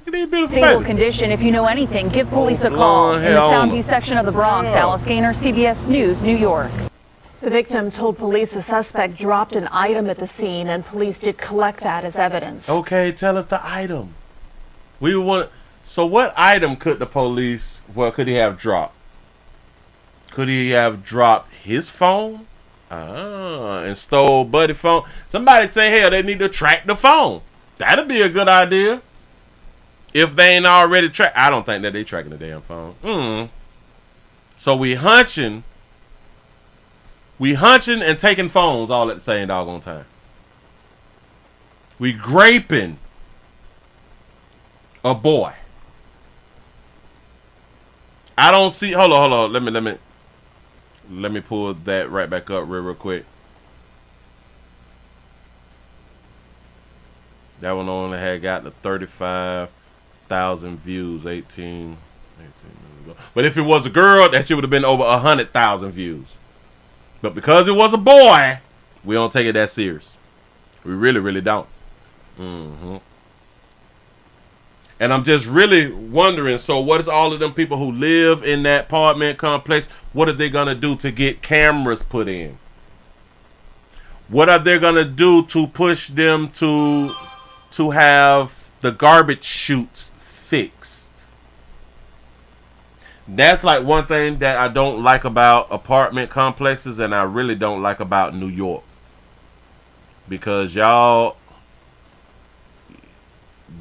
Look at these beautiful Stable babies. condition. If you know anything, give police a call. In the Soundview section of the Bronx, Alice Gaynor, CBS News, New York. The victim told police the suspect dropped an item at the scene, and police did collect that as evidence. Okay, tell us the item. We want. So what item could the police? Well, could he have dropped? Could he have dropped his phone? And stole Buddy's phone. Somebody say, hell, they need to track the phone. That'd be a good idea. If they ain't already tracked. I don't think that they tracking the damn phone. So we hunching and taking phones all at the same doggone time. We graping a boy. I don't see. Hold on. Let me pull that right back up real quick. That one only had got the 35,000 views, 18 minutes ago. But if it was a girl, that shit would have been over 100,000 views. But because it was a boy, we don't take it that serious. We really, really don't. And I'm just really wondering, so what is all of them people who live in that apartment complex, what are they going to do to get cameras put in? What are they going to do to push them to have the garbage chutes fixed? That's like one thing that I don't like about apartment complexes, and I really don't like about New York. Because y'all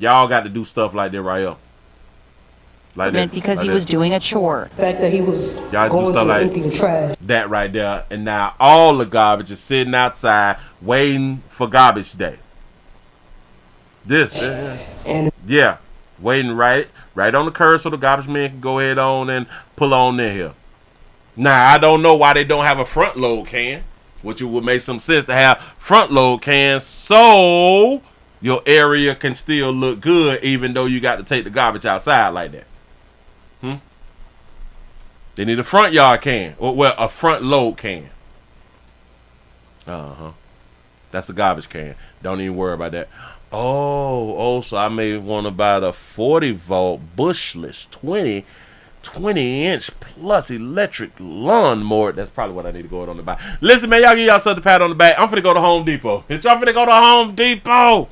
got to do stuff like that right here. Like that, because like he was doing a chore. The fact that he was y'all going do stuff to like empty the trash. that right there, and now all the garbage is sitting outside waiting for garbage day. Yeah, waiting right on the curb so the garbage man can go ahead on and pull on in here. Now I don't know why they don't have a front load can, which would make some sense to have front load cans so your area can still look good even though you got to take the garbage outside like that. They need a front yard can, or well, a front load can. That's a garbage can. Don't even worry about that. So I may want to buy the 40-volt bushless 20-inch plus electric lawnmower. That's probably what I need to go on to buy. Listen, man, y'all give y'all something to pat on the back. I'm finna go to Home Depot. Bitch, I'm finna go to Home Depot.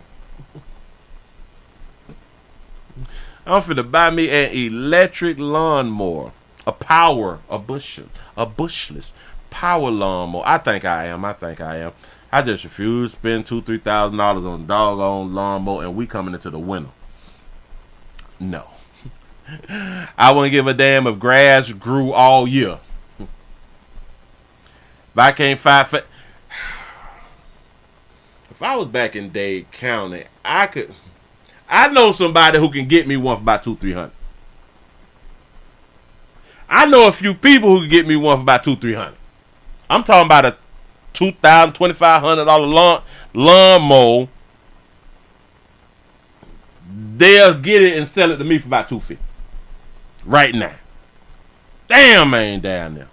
I'm finna buy me an electric lawnmower. A bushless power lawnmower. I think I am. I just refuse to spend $2,000-$3,000 on a doggone lawnmower, and we coming into the winter. No. I wouldn't give a damn if grass grew all year. If I can't fight for... If I was back in Dade County, I know somebody who can get me one for about $200-$300. I know a few people who can get me one for about $200-$300. I'm talking about a $2,000, $2,500 lawnmower. They'll get it and sell it to me for about $250 right now. Damn, I ain't down there.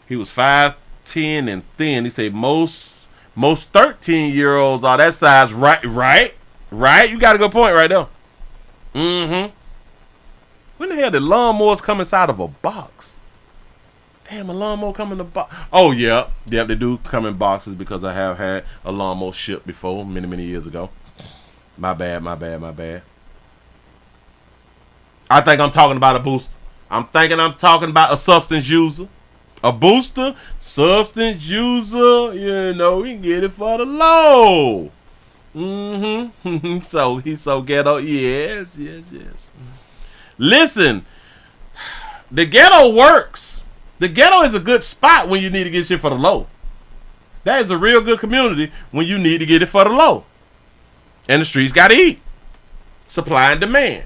He was 5'10" and thin. He said most 13-year-olds are that size. Right. You got a good point right there. When the hell did lawnmowers come inside of a box? Damn, a lawnmower come in a box. Oh, yeah. They do come in boxes because I have had a lawnmower shipped before many years ago. My bad. I think I'm talking about a booster. I'm talking about a substance user. A booster, substance user, we can get it for the low. Mm-hmm. So he's so ghetto. Yes. Listen, the ghetto works. The ghetto is a good spot when you need to get shit for the low. That is a real good community when you need to get it for the low. And the streets got to eat. Supply and demand.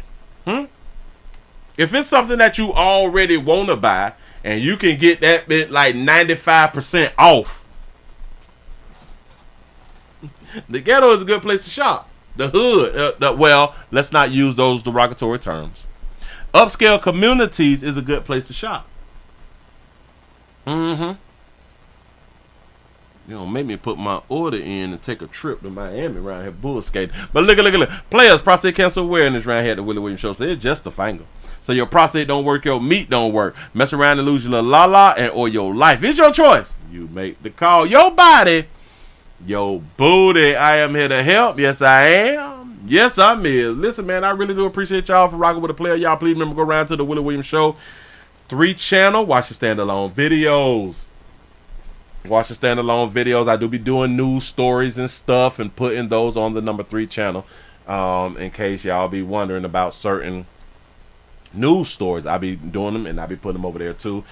If it's something that you already want to buy and you can get that bit like 95% off, the ghetto is a good place to shop. The hood, well, let's not use those derogatory terms. Upscale communities is a good place to shop. You know, make me put my order in and take a trip to Miami around here bull skating. But look. Players, prostate cancer awareness around here at the Willie Williams Show. So it's just a finger. So your prostate don't work, your meat don't work. Mess around and lose your little la-la or your life. It's your choice. You make the call. Your body, your booty. I am here to help. Yes, I am. Yes, I'm here. Listen, man, I really do appreciate y'all for rocking with a player. Y'all please remember, go around to the Willie Williams Show 3 channel. Watch the standalone videos. Watch the standalone videos. I do be doing news stories and stuff and putting those on the number 3 channel. In case y'all be wondering about certain news stories, I be doing them and I be putting them over there too.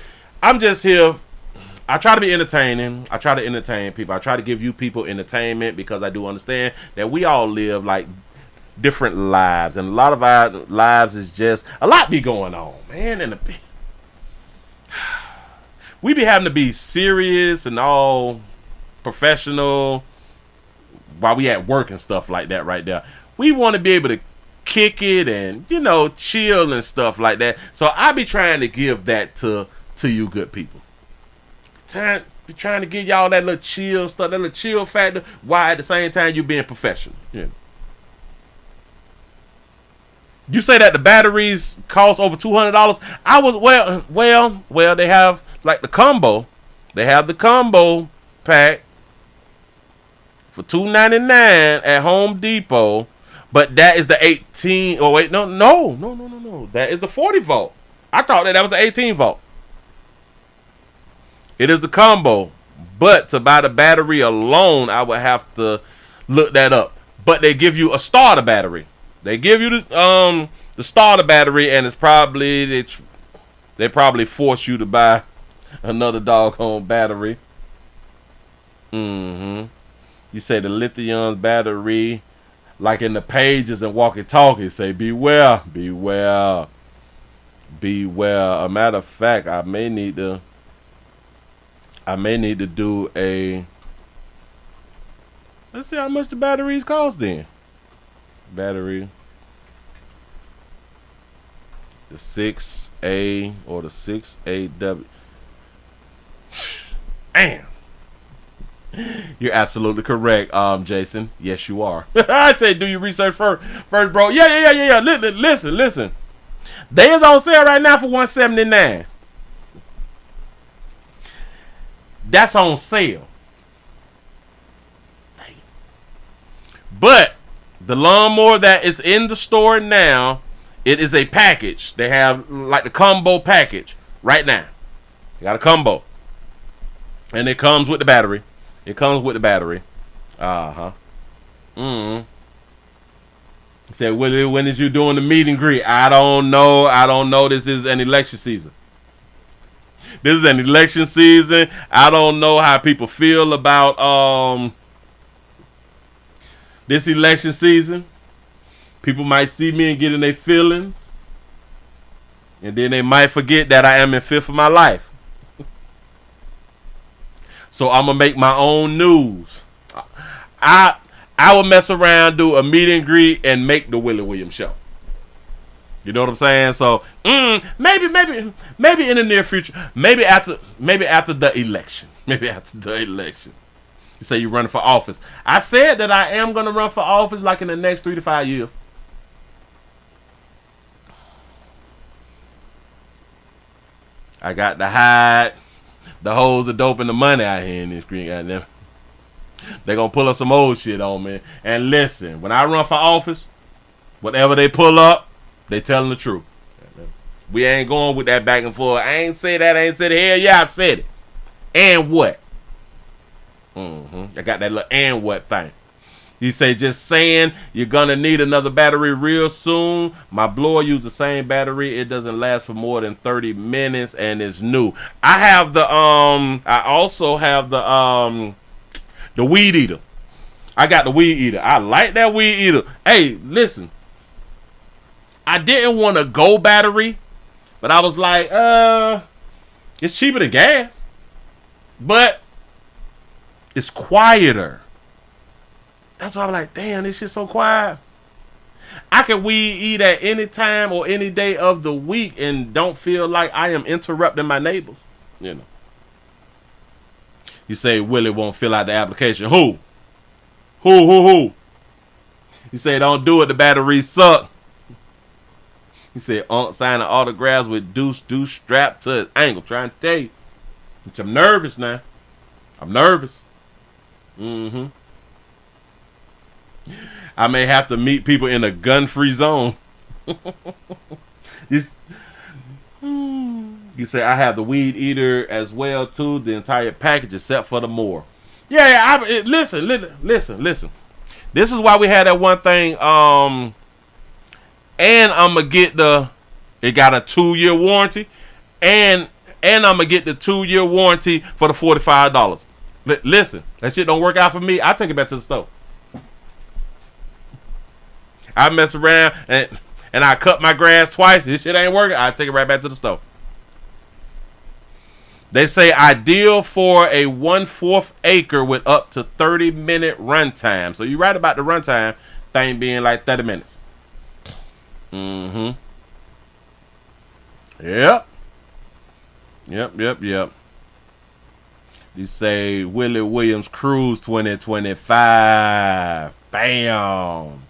I'm just here. I try to be entertaining. I try to entertain people. I try to give you people entertainment because I do understand that we all live like different lives, and a lot of our lives is just a lot be going on, man. And we be having to be serious and all professional while we at work and stuff like that right there. We want to be able to kick it and, you know, chill and stuff like that. So I be trying to give that to you good people. Be trying to give y'all that little chill stuff, that little chill factor, while at the same time you being professional. You know. You say that the batteries cost over $200. I was well. They have like the combo. They have the combo pack for $2.99 at Home Depot, but that is the 18. Oh wait, no. That is the 40 volt. I thought that was the 18 volt. It is the combo, but to buy the battery alone, I would have to look that up. But they give you a starter battery. They give you the starter battery, and it's probably they probably force you to buy another doggone battery. You say the lithium battery, like in the pages and walkie-talkies, say beware. A matter of fact, I may need to do a. Let's see how much the batteries cost then. Battery. The 6A or the 6AW. Damn. You're absolutely correct, Jason. Yes, you are. I say do your research first, bro. Yeah. Listen. They is on sale right now for $179. That's on sale. But the lawnmower that is in the store now, it is a package. They have like the combo package right now. You got a combo. And it comes with the battery. Say, Willie, when is you doing the meet and greet? I don't know. This is an election season. I don't know how people feel about this election season. People might see me and get in their feelings, and then they might forget that I am in fifth of my life. So I'm gonna make my own news. I will mess around, do a meet and greet, and make the Willie Williams Show. You know what I'm saying? So maybe in the near future, maybe after the election. You say you're running for office. I said that I am gonna run for office like in the next 3 to 5 years. I got to hide the hoes, the dope, and the money out here in this green. Goddamn. They gonna pull up some old shit on me. And listen, when I run for office, whatever they pull up, they telling the truth. We ain't going with that back and forth. I ain't say that. I ain't said it. Hell yeah, I said it. And what? I got that little and what thing. He say, just saying, you're gonna need another battery real soon. My blower uses the same battery. It doesn't last for more than 30 minutes and it's new. I have the I also have the weed eater. I got the weed eater. I like that weed eater. Hey, listen. I didn't want a Go battery, but I was like, it's cheaper than gas. But it's quieter. That's why I'm like, damn, this shit's so quiet. I can weed eat at any time or any day of the week and don't feel like I am interrupting my neighbors. You know. You say Willie won't fill out the application. Who? You say don't do it, the batteries suck. He said signing autographs with Deuce strapped to his ankle. Trying to tell you. I'm nervous now. I'm nervous. I may have to meet people in a gun-free zone. You say I have the weed eater as well too, the entire package except for the more. Listen. This is why we had that one thing. And I'm gonna get it got a 2-year warranty, and I'm gonna get the 2-year warranty for the $45. Listen, that shit don't work out for me. I take it back to the store. I mess around and I cut my grass twice. This shit ain't working. I take it right back to the store. They say ideal for a 1/4 acre with up to 30-minute runtime. So you're right about the runtime thing being like 30 minutes. Yep. You say Willie Williams Cruise 2025. Bam.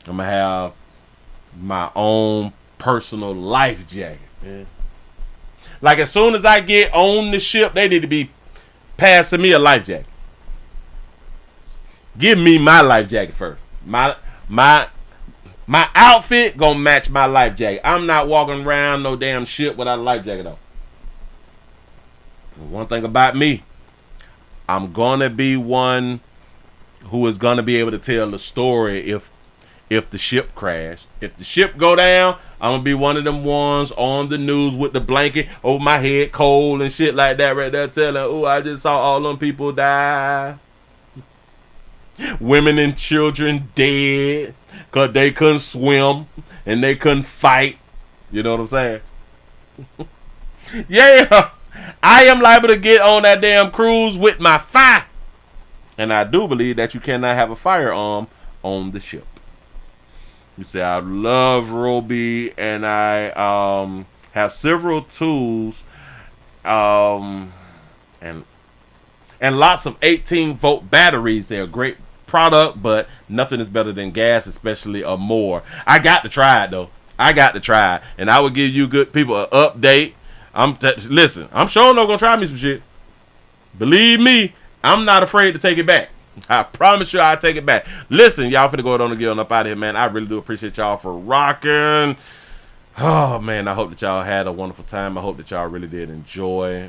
I'm gonna have my own personal life jacket. Yeah. Like as soon as I get on the ship, they need to be passing me a life jacket. Give me my life jacket first. My outfit gonna match my life jacket. I'm not walking around no damn ship without a life jacket on. One thing about me, I'm gonna be one who is gonna be able to tell the story if the ship crash. If the ship go down, I'm gonna be one of them ones on the news with the blanket over my head, cold and shit like that right there, telling, oh, I just saw all them people die. Women and children dead because they couldn't swim and they couldn't fight. You know what I'm saying? Yeah, I am liable to get on that damn cruise with my fire. And I do believe that you cannot have a firearm on the ship. You say, I love Roby and I have several tools and lots of 18-volt batteries. They're a great product, but nothing is better than gas, especially a more. I got to try it, though. I got to try it. And I will give you good people an update. Listen, I'm sure not going to try me some shit. Believe me, I'm not afraid to take it back. I promise you I'll take it back. Listen, y'all finna go on and get on up out of here, man. I really do appreciate y'all for rocking. Oh, man, I hope that y'all had a wonderful time. I hope that y'all really did enjoy.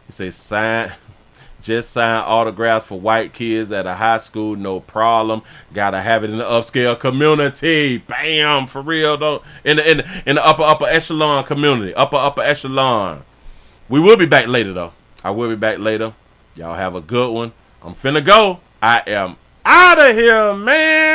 You say just sign autographs for white kids at a high school, no problem. Gotta have it in the upscale community. Bam, for real though. In the upper echelon community. Upper echelon. We will be back later though. I will be back later. Y'all have a good one. I'm finna go. I am out of here, man.